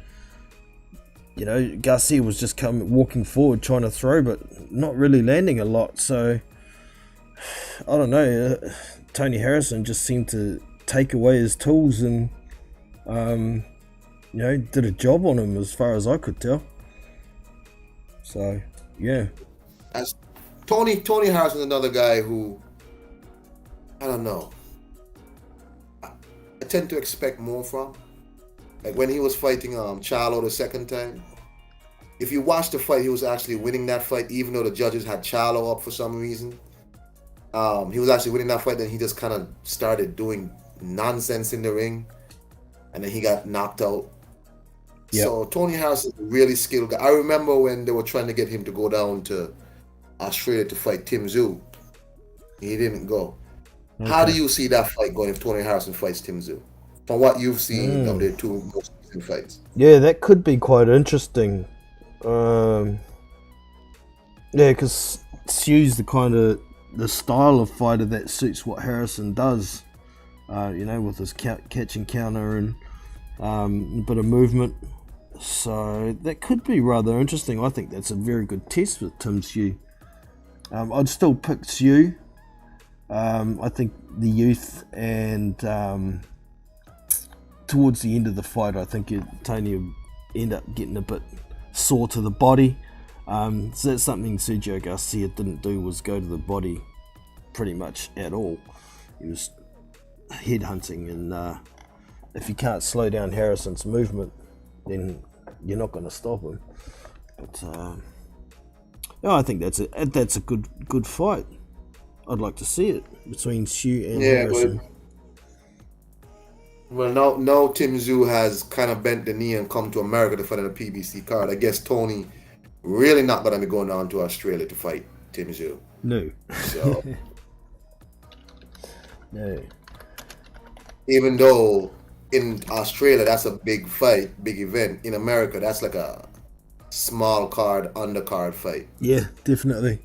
Garcia was just walking forward trying to throw, but not really landing a lot. So I don't know. Tony Harrison just seemed to take away his tools and, did a job on him as far as I could tell. So, yeah. As Tony Harrison is another guy who, I don't know, I tend to expect more from. Like when he was fighting Charlo the second time, if you watch the fight, he was actually winning that fight, even though the judges had Charlo up for some reason. He was actually winning that fight, then he just kind of started doing nonsense in the ring, and then he got knocked out. Yep. So Tony Harrison is a really skilled guy. I remember when they were trying to get him to go down to Australia to fight Tim Tszyu. He didn't go. Okay. How do you see that fight going if Tony Harrison fights Tim Tszyu? From what you've seen of their two most recent fights. Yeah, that could be quite interesting. Yeah, because Tszyu's the style of fighter that suits what Harrison does, with his catch and counter and a bit of movement. So that could be rather interesting. I think that's a very good test with Tim Tszyu. I'd still pick Tszyu. I think the youth and towards the end of the fight, I think Tony will end up getting a bit sore to the body. So that's something Sergio Garcia didn't do, was go to the body pretty much at all. He was headhunting, and if you can't slow down Harrison's movement, then you're not going to stop him. But I think that's a good fight. I'd like to see it between Tszyu and Harrison. Well, now Tim Tszyu has kind of bent the knee and come to America to fight on a PBC card. I guess Tony really not going to be going down to Australia to fight Tim Tszyu. No. So, no. Even though in Australia that's a big fight, big event, in America that's like a small card, undercard fight. Yeah, definitely.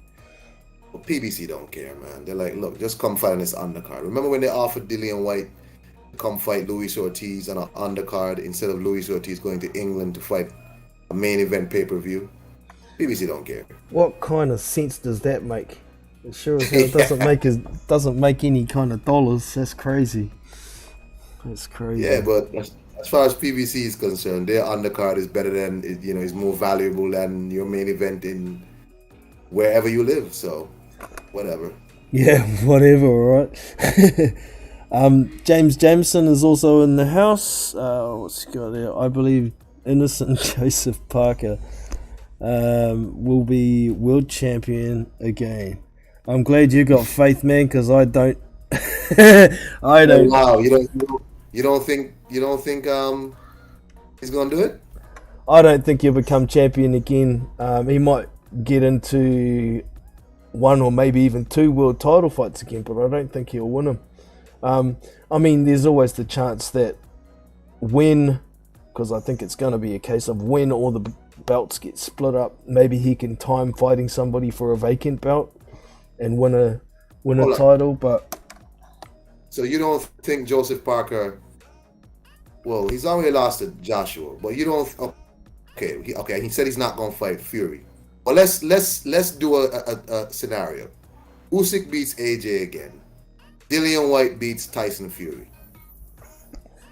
But PBC don't care, man. They're like, look, just come fight on this undercard. Remember when they offered Dillian White to come fight Luis Ortiz on an undercard instead of Luis Ortiz going to England to fight a main event pay-per-view? PBC don't care. What kind of sense does that make? It sure as hell doesn't make any kind of dollars. That's crazy. That's crazy. Yeah, but as far as PBC is concerned, their undercard is better than, is more valuable than your main event in wherever you live. So, whatever. Yeah, whatever. All right. James Jameson is also in the house. What's he got there? I believe Innocent Joseph Parker will be world champion again. I'm glad you got faith, man, because I don't. I don't. Wow, you don't think he's gonna do it? I don't think he'll become champion again. He might get into one or maybe even two world title fights again, but I don't think he'll win them. I mean, there's always the chance that when because I think it's going to be a case of when all the belts get split up, maybe he can time fighting somebody for a vacant belt and win a title. But so you don't think Joseph Parker? Well, he's already lost to Joshua, but you don't. Okay. He said he's not going to fight Fury. Well, let's do a scenario. Usyk beats AJ again. Dillian White beats Tyson Fury.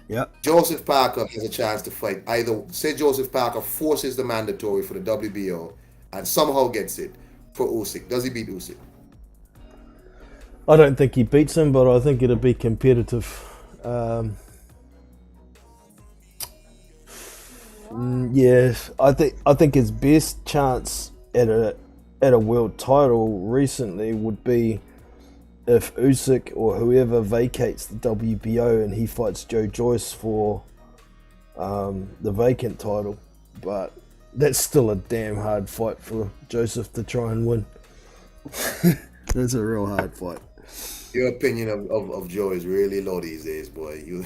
Yeah. Joseph Parker has a chance to fight either. Say Joseph Parker forces the mandatory for the WBO and somehow gets it for Usyk. Does he beat Usyk? I don't think he beats him, but I think it'll be competitive. Yes, I think his best chance at a world title recently would be if Usyk or whoever vacates the WBO and he fights Joe Joyce for the vacant title. But that's still a damn hard fight for Joseph to try and win. That's a real hard fight. Your opinion of Joe is really low these days, boy.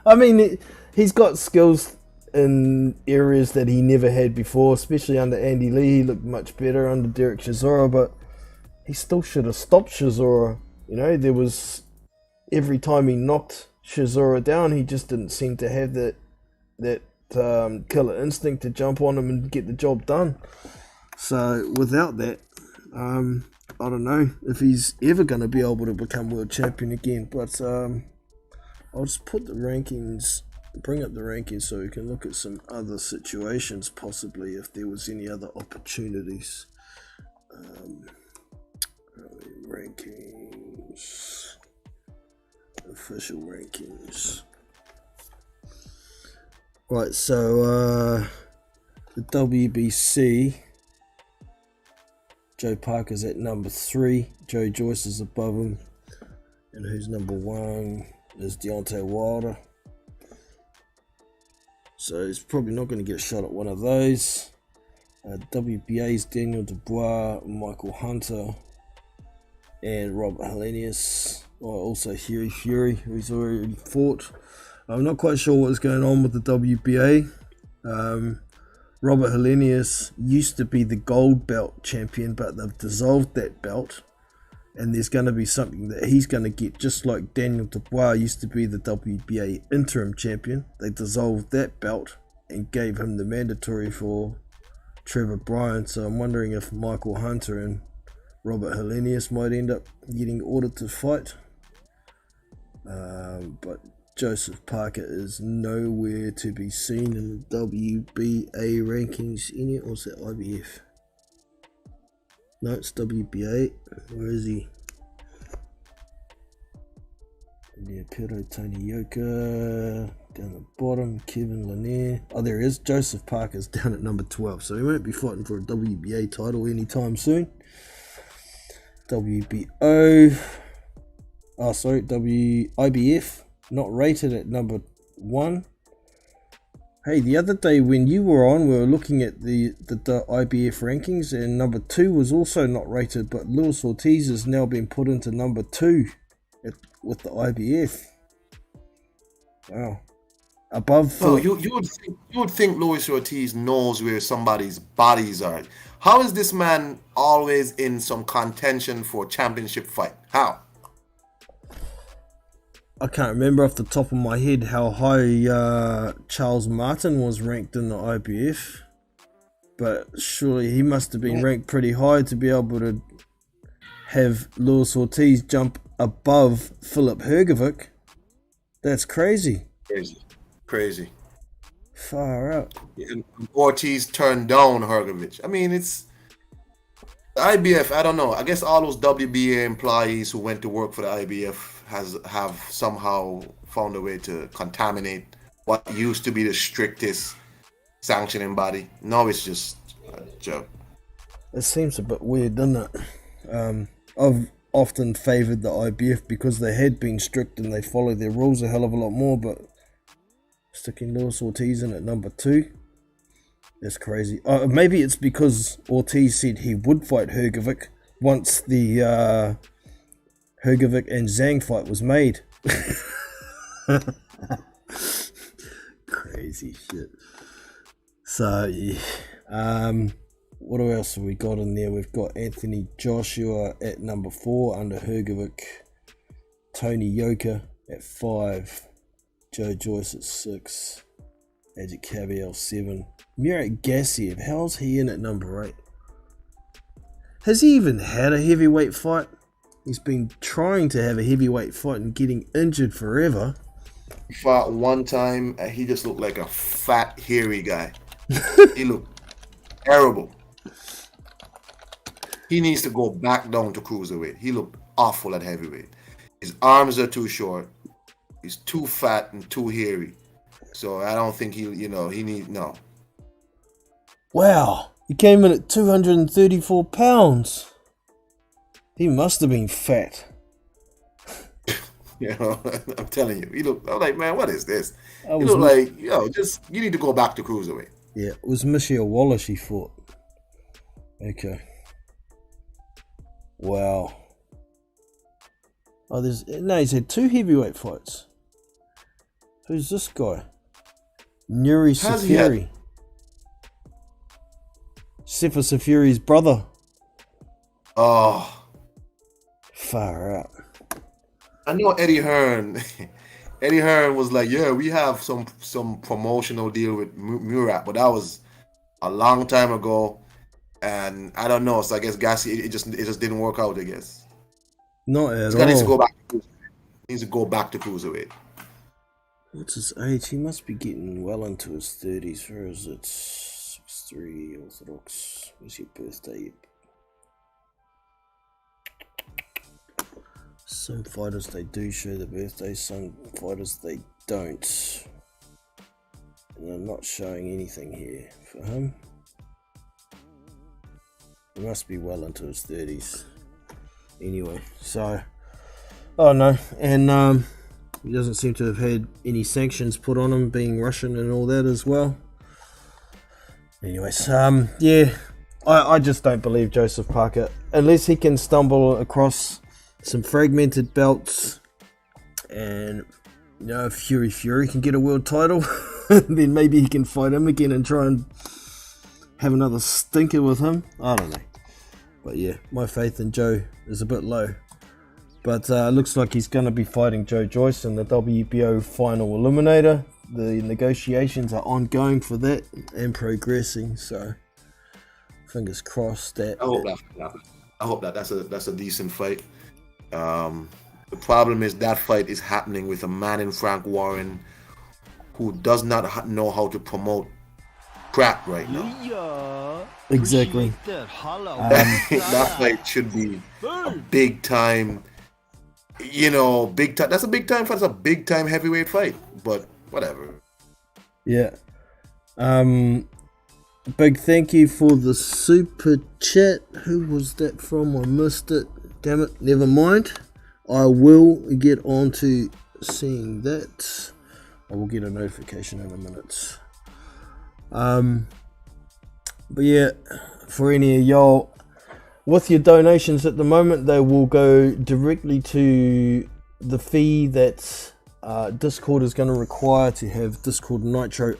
I mean, he's got skills in areas that he never had before, especially under Andy Lee. He looked much better under Derek Chisora, but he still should have stopped Chisora. You know, there was every time he knocked Chisora down, he just didn't seem to have that killer instinct to jump on him and get the job done. So without that, I don't know if he's ever going to be able to become world champion again. But I'll just put the rankings, bring up the rankings so we can look at some other situations, possibly if there was any other opportunities. Rankings, official rankings. Right, so the WBC, Joe Parker's at number 3. Joe Joyce is above him. And who's number 1 is Deontay Wilder. So he's probably not going to get a shot at one of those. WBA's Daniel Dubois, Michael Hunter, and Robert Helenius. Also Hughie Fury, who's already fought. I'm not quite sure what's going on with the WBA. Robert Helenius used to be the gold belt champion, but they've dissolved that belt. And there's going to be something that he's going to get, just like Daniel Dubois used to be the WBA interim champion. They dissolved that belt and gave him the mandatory for Trevor Bryan. So I'm wondering if Michael Hunter and Robert Helenius might end up getting ordered to fight. But Joseph Parker is nowhere to be seen in the WBA rankings. Or is that IBF? No, it's WBA. Where is he? India Piro, Tony Yoka. Down the bottom, Kevin Lanier. Oh, there he is. Joseph Parker's down at number 12. So he won't be fighting for a WBA title anytime soon. WBO. Oh, sorry. IBF. Not rated at number 1. Hey, the other day when you were on, we were looking at the IBF rankings, and number 2 was also not rated, but Luis Ortiz has now been put into number 2 with the IBF. Wow. Above. Oh, you would think Luis Ortiz knows where somebody's bodies are. How is this man always in some contention for a championship fight? How? I can't remember off the top of my head how high Charles Martin was ranked in the IBF, but surely he must have been ranked pretty high to be able to have Luis Ortiz jump above Filip Hrgovic. That's crazy. Crazy. Far out. Ortiz turned down Hrgovic. I mean, it's the IBF. I don't know. I guess all those WBA employees who went to work for the IBF have somehow found a way to contaminate what used to be the strictest sanctioning body. Now it's just a joke. It seems a bit weird, doesn't it? I've often favoured the IBF because they had been strict and they follow their rules a hell of a lot more, but sticking Luis Ortiz in at number 2, that's crazy. Maybe it's because Ortiz said he would fight Hrgovic once the Hrgovic and Zhang fight was made. Crazy. Crazy shit. So, yeah. What else have we got in there? We've got Anthony Joshua at number 4 under Hrgovic. Tony Yoka at 5. Joe Joyce at 6. Ajit Kabiel 7. Murat Gassiev, how's he in at number 8? Has he even had a heavyweight fight? He's been trying to have a heavyweight fight and getting injured forever. He fought one time and he just looked like a fat, hairy guy. He looked terrible. He needs to go back down to cruiserweight. He looked awful at heavyweight. His arms are too short. He's too fat and too hairy. So I don't think he needs, no. Wow, he came in at 234 pounds. He must have been fat. You know, I'm telling you. I'm like, man, what is this? You look like, you need to go back to cruiserweight. Yeah, it was Michelle Wallace he fought. Okay. Wow. Oh, he's had 2 heavyweight fights. Who's this guy? Nuri Safiri. Sefa Safiri's brother. Oh. Far out. I know Eddie Hearn. Eddie Hearn was like, yeah, we have some promotional deal with Murat, but that was a long time ago. And I don't know. So I guess Gassi, it just didn't work out, I guess. Not at This all. guy needs to go back. He needs to go back to cruiserweight. What's his age? He must be getting well into his 30s. Where is it? 6'3", Orthodox. Where's your birthday? Some fighters, they do show the birthday. Some fighters, they don't. And I'm not showing anything here for him. He must be well into his 30s. Anyway, so... Oh no, and he doesn't seem to have had any sanctions put on him, being Russian and all that as well. Anyways, yeah, I just don't believe Joseph Parker. Unless he can stumble across some fragmented belts and, if Fury can get a world title, then maybe he can fight him again and try and have another stinker with him. I don't know. But yeah, my faith in Joe is a bit low. But looks like he's going to be fighting Joe Joyce in the WBO final eliminator. The negotiations are ongoing for that and progressing. So fingers crossed that. I hope that that's a decent fight. The problem is that fight is happening with a man in Frank Warren who does not know how to promote crap right now. Exactly. That fight should be a big time. Big time. That's a big time fight. That's a big time heavyweight fight. But whatever. Yeah. Big thank you for the super chat. Who was that from? I missed it. Damn it. Never mind. I will get on to seeing that. I will get a notification in a minute. But yeah, for any of y'all with your donations at the moment, they will go directly to the fee that Discord is going to require to have Discord Nitro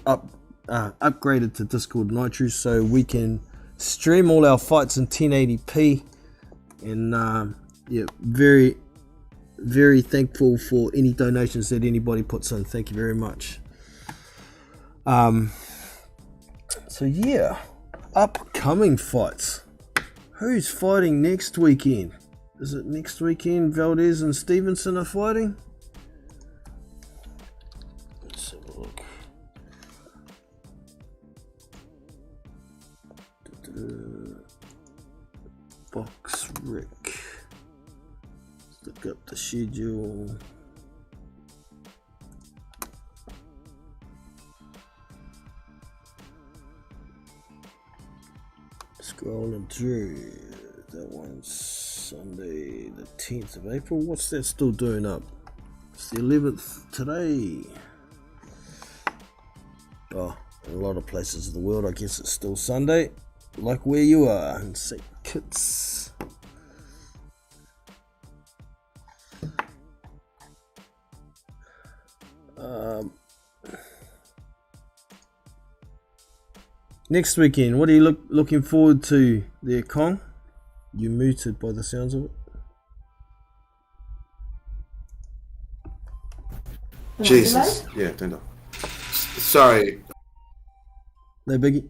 upgraded to Discord Nitro, so we can stream all our fights in 1080p. And yeah, very, very thankful for any donations that anybody puts in. Thank you very much. So yeah, upcoming fights. Who's fighting next weekend? Is it next weekend Valdez and Stevenson are fighting? Let's have a look. Box Rick. Let's look up the schedule. Scrolling through. That one's Sunday the 10th of April. What's that still doing up? It's the 11th today. Oh, in a lot of places of the world, I guess it's still Sunday. Like where you are in St. Kitts. Next weekend, what are you looking forward to there, Con? You muted by the sounds of it. Jesus. Yeah, turned on. Sorry. No biggie.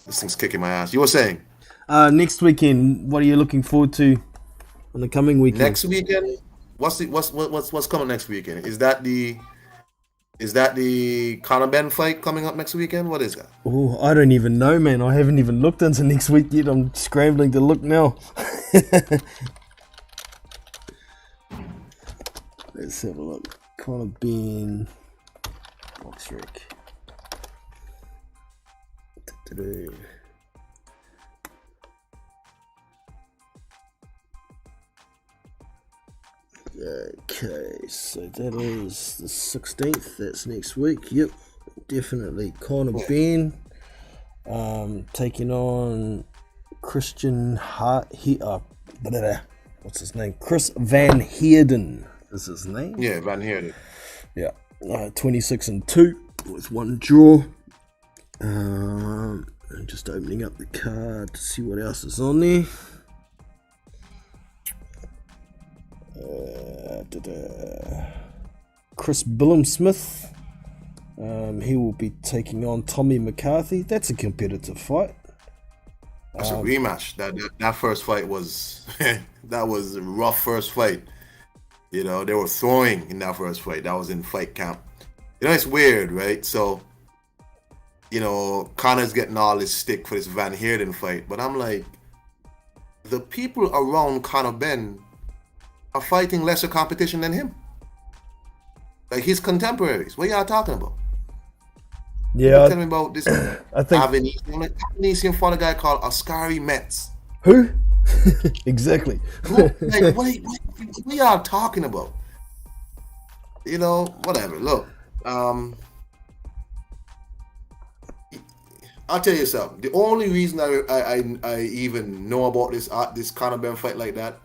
This thing's kicking my ass. You were saying? Next weekend, what are you looking forward to on the coming weekend? Next weekend? What's coming next weekend? Is that the Conor Ben fight coming up next weekend? What is that? Oh, I don't even know, man. I haven't even looked into next week yet. I'm scrambling to look now. Let's have a look. Conor Ben box rec. Okay, so that is the 16th. That's next week. Yep, definitely. Conor Ben taking on Christian what's his name? Chris Van Heerden is his name. Yeah, Van Heerden. Yeah, 26-2 with one draw. I'm just opening up the card to see what else is on there. Chris Billam-Smith. He will be taking on Tommy McCarthy. That's a competitive fight. That's a rematch. That first fight was that was a rough first fight. You know, they were throwing in that first fight. That was in fight camp. You know, it's weird, right? So, you know, Conor's getting all this stick for this Van Heerden fight, but I'm like, the people around Conor Ben are fighting lesser competition than him. Like his contemporaries. What y'all talking about? Yeah. Tell me about this. I think Avenisian fought a guy called Askari Metz. Who? Exactly. Like, what y'all talking about? You know, whatever. Look, I'll tell you something. The only reason I even know about this Conor Ben fight like that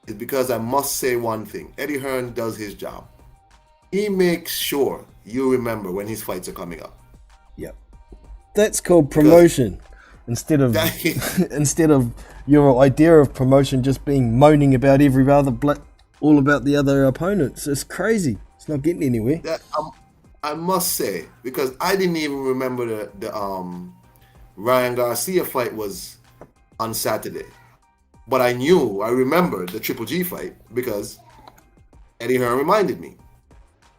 is because I must say one thing. Eddie Hearn does his job. He makes sure you remember when his fights are coming up. Yep. That's called promotion. Instead of your idea of promotion just being moaning about all about the other opponents. It's crazy. It's not getting anywhere. I must say, because I didn't even remember the Ryan Garcia fight was on Saturday. But I remembered the Triple G fight because Eddie Hearn reminded me.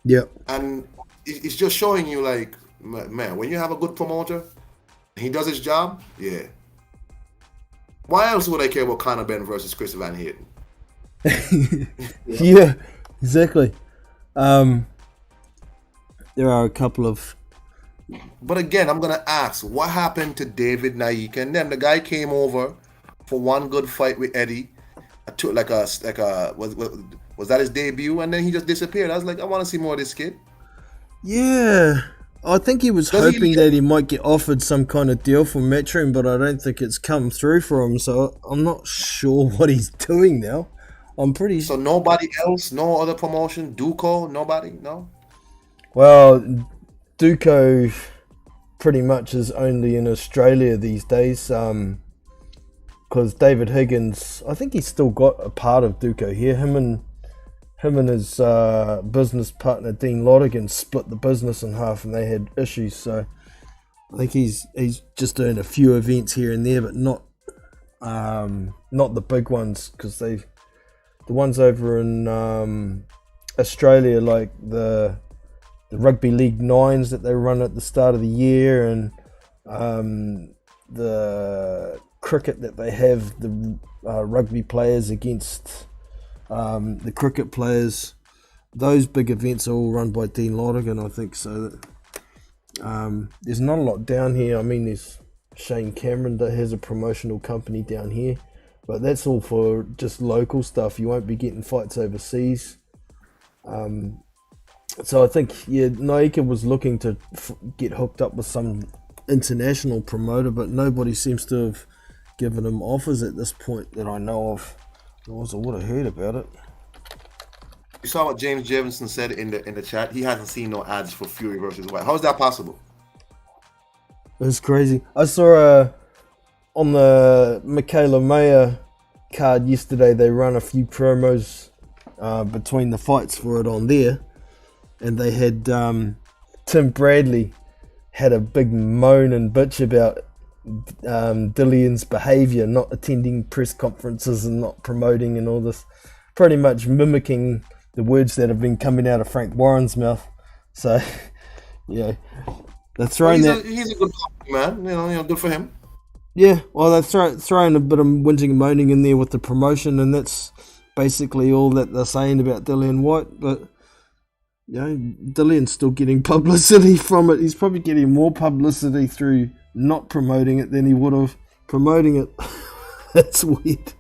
Yep. And it's just showing you, like, man, when you have a good promoter, he does his job, yeah. Why else would I care about Conor Ben versus Chris Van Heerden? Yeah, exactly. There are a couple of... But again, I'm going to ask, what happened to David Naik? And then the guy came over for one good fight with Eddie. Was that his debut? And then he just disappeared. I was like, I want to see more of this kid. Yeah. I think he was hoping that he might get offered some kind of deal from Matchroom, but I don't think it's come through for him. So I'm not sure what he's doing now. So nobody else? No other promotion? Duco? Nobody? No? Well, Duco pretty much is only in Australia these days. Because David Higgins, I think he's still got a part of Duco here. Him and his business partner Dean Lotigan split the business in half, and they had issues. So I think he's just doing a few events here and there, but not the big ones, because the ones over in Australia, like the Rugby League Nines that they run at the start of the year, and the cricket that they have, the rugby players against the cricket players. Those big events are all run by Dean Lotigan, I think. So that, there's not a lot down here. I mean, there's Shane Cameron that has a promotional company down here, but that's all for just local stuff. You won't be getting fights overseas. So I think, yeah, Naika was looking to get hooked up with some international promoter, but nobody seems to have given him offers at this point that I know of. Otherwise I would have heard about it. You saw what James Jefferson said in the chat. He hasn't seen no ads for Fury versus White. How is that possible? was crazy. I saw on the Michaela Mayer card yesterday, they run a few promos between the fights for it on there, and they had Tim Bradley had a big moan and bitch about Dillion's behaviour, not attending press conferences and not promoting and all this, pretty much mimicking the words that have been coming out of Frank Warren's mouth. So, yeah, they're throwing he's a good man, you know, good for him. Yeah, well, they're throwing a bit of whinging and moaning in there with the promotion, and that's basically all that they're saying about Dillian White. But, you know, Dillion's still getting publicity from it. He's probably getting more publicity through not promoting it than he would have promoting it. That's weird.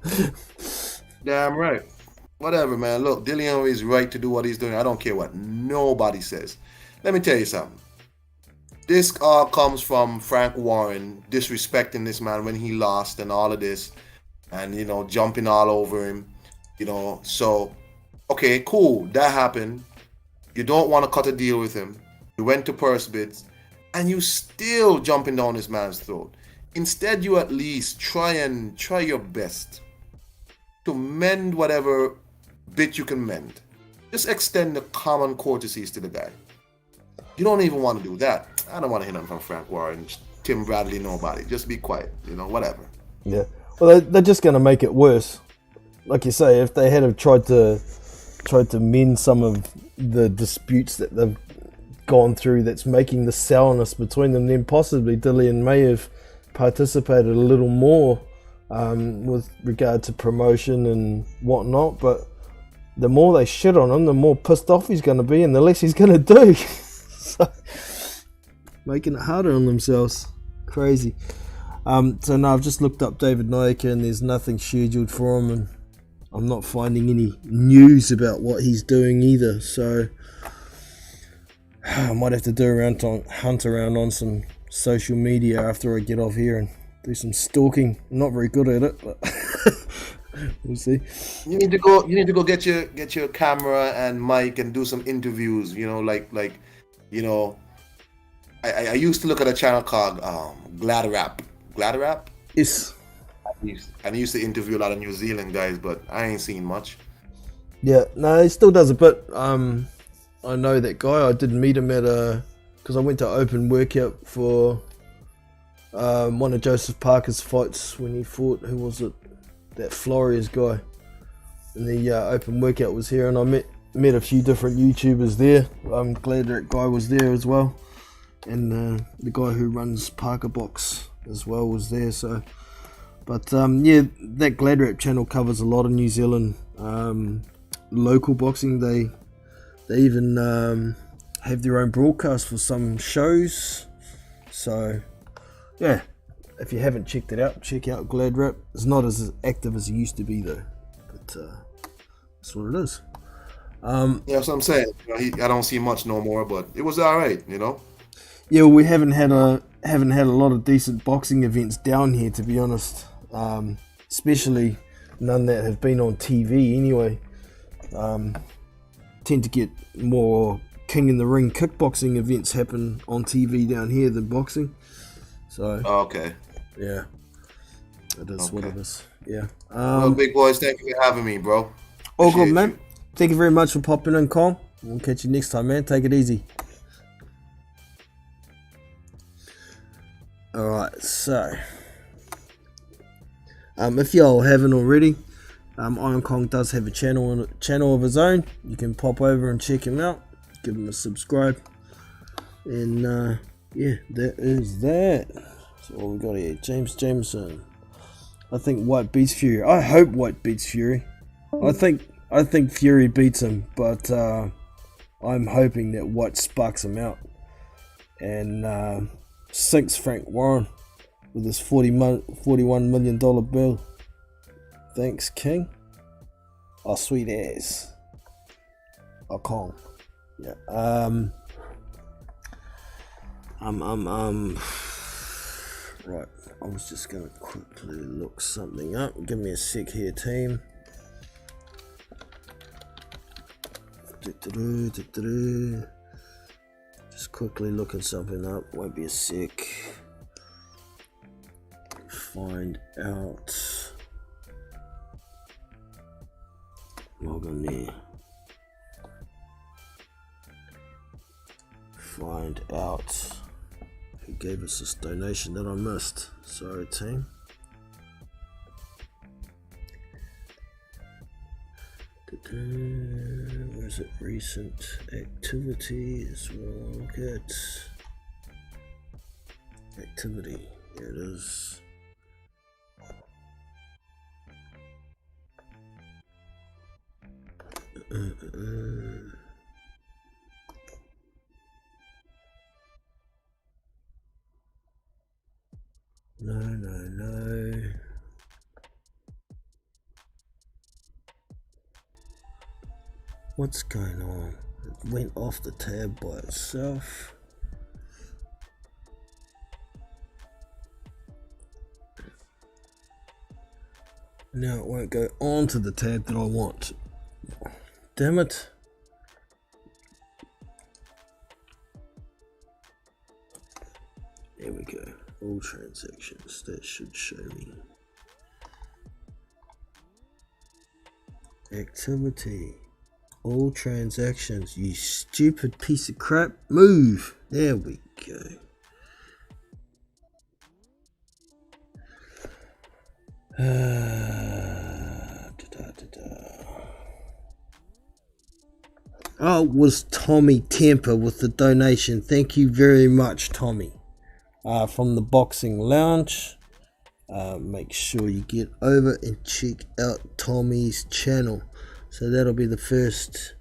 Damn right. Whatever, man. Look, Dillian is right to do what he's doing. I don't care what nobody says. Let me tell you something. This all comes from Frank Warren disrespecting this man when he lost and all of this, and, you know, jumping all over him, you know. So, okay, cool, that happened. You don't want to cut a deal with him. You went to purse bids, and you still jumping down this man's throat. Instead, you at least try your best to mend whatever bit you can mend. Just extend the common courtesies to the guy. You don't even want to do that. I don't want to hear nothing from Frank Warren, Tim Bradley, nobody. Just be quiet, you know, whatever. Yeah. Well, they're just going to make it worse. Like you say, if they had have tried to mend some of the disputes that they've gone through that's making the sourness between them, then possibly Dillian may have participated a little more with regard to promotion and whatnot. But the more they shit on him, the more pissed off he's going to be and the less he's going to do. So, making it harder on themselves. Crazy. So now I've just looked up David Naika and there's nothing scheduled for him, and I'm not finding any news about what he's doing either. So I might have to hunt around on some social media after I get off here and do some stalking. I'm not very good at it, but we'll see. You need to go get your camera and mic and do some interviews. You know, like you know. I used to look at a channel called Glad Rap. Yes. And he used to interview a lot of New Zealand guys, but I ain't seen much. Yeah, no, he still does a bit. I know that guy. I did meet him because I went to open workout for one of Joseph Parker's fights when he fought, who was it? That Flores guy. And the open workout was here, and I met a few different YouTubers there. I'm glad that guy was there as well. And the guy who runs Parker Box as well was there. So, but yeah, that Glad Rap channel covers a lot of New Zealand local boxing. They even have their own broadcast for some shows. So, yeah, if you haven't checked it out, check out Glad Rap. It's not as active as it used to be though, but that's what it is. Yeah, that's what I'm saying. I don't see much no more, but it was all right, you know. Yeah, we haven't had a lot of decent boxing events down here, to be honest. Especially none that have been on TV anyway. Tend to get more King in the Ring kickboxing events happen on TV down here than boxing. So okay, yeah, it is what it is. Yeah. Well, big boys, thank you for having me, bro. All good, man. Thank you very much for popping in, Cole. We'll catch you next time, man. Take it easy. Alright, so if y'all haven't already, Iron Kong does have a channel of his own. You can pop over and check him out, give him a subscribe, and yeah, that is that. That's all we got here. James Jameson. I think White beats Fury. I hope White beats Fury. I think Fury beats him, but I'm hoping that White sparks him out and sinks Frank Warren with his $41 million bill. Thanks, King. Oh, sweet ass. Oh, Kong. Yeah. Right. I was just gonna quickly look something up. Give me a sec here, team. Just quickly looking something up. Won't be a sec. find out. Log on there. Find out who gave us this donation that I missed. Sorry, team. Where's it? Recent activity as well. Look at activity. Here it is. No. What's going on? It went off the tab by itself. Now it won't go onto the tab that I want. Damn it. There we go. All transactions. That should show me. Activity. All transactions. You stupid piece of crap. Move. There we go. Oh, it was Tommy Temper with the donation. Thank you very much, Tommy. From the Boxing Lounge. Make sure you get over and check out Tommy's channel. So that'll be the first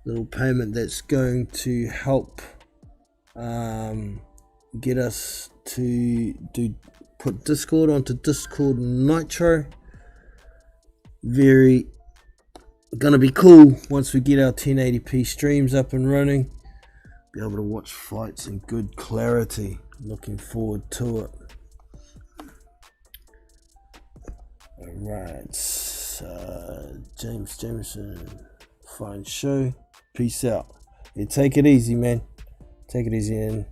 little payment that's going to help get us to put Discord onto Discord Nitro. Very gonna be cool once we get our 1080p streams up and running. Be able to watch fights in good clarity. Looking forward to it. Alright, James Jameson, fine show. Peace out. Yeah, take it easy, man. Take it easy, and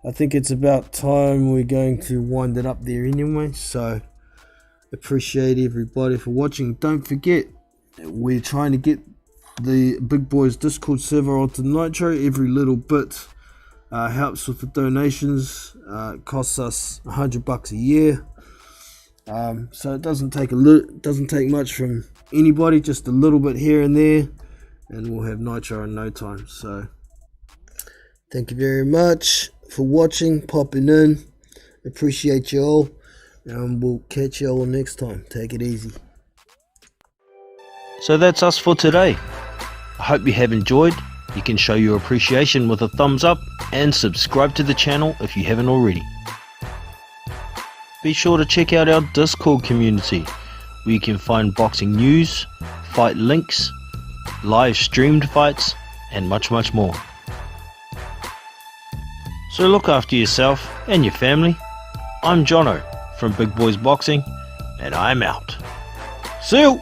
I think it's about time we're going to wind it up there anyway. So appreciate everybody for watching. Don't forget, we're trying to get the Big Boys Discord server onto Nitro. Every little bit helps with the donations. It costs us $100 a year. So it doesn't take much from anybody, just a little bit here and there, and we'll have Nitro in no time. So thank you very much for watching, popping in. Appreciate you all, and we'll catch you all next time. Take it easy. So that's us for today. I hope you have enjoyed. You can show your appreciation with a thumbs up and subscribe to the channel if you haven't already. Be sure to check out our Discord community, where you can find boxing news, fight links, live streamed fights, and much more. So look after yourself and your family. I'm Jono from Big Boys Boxing, and I'm out. See you!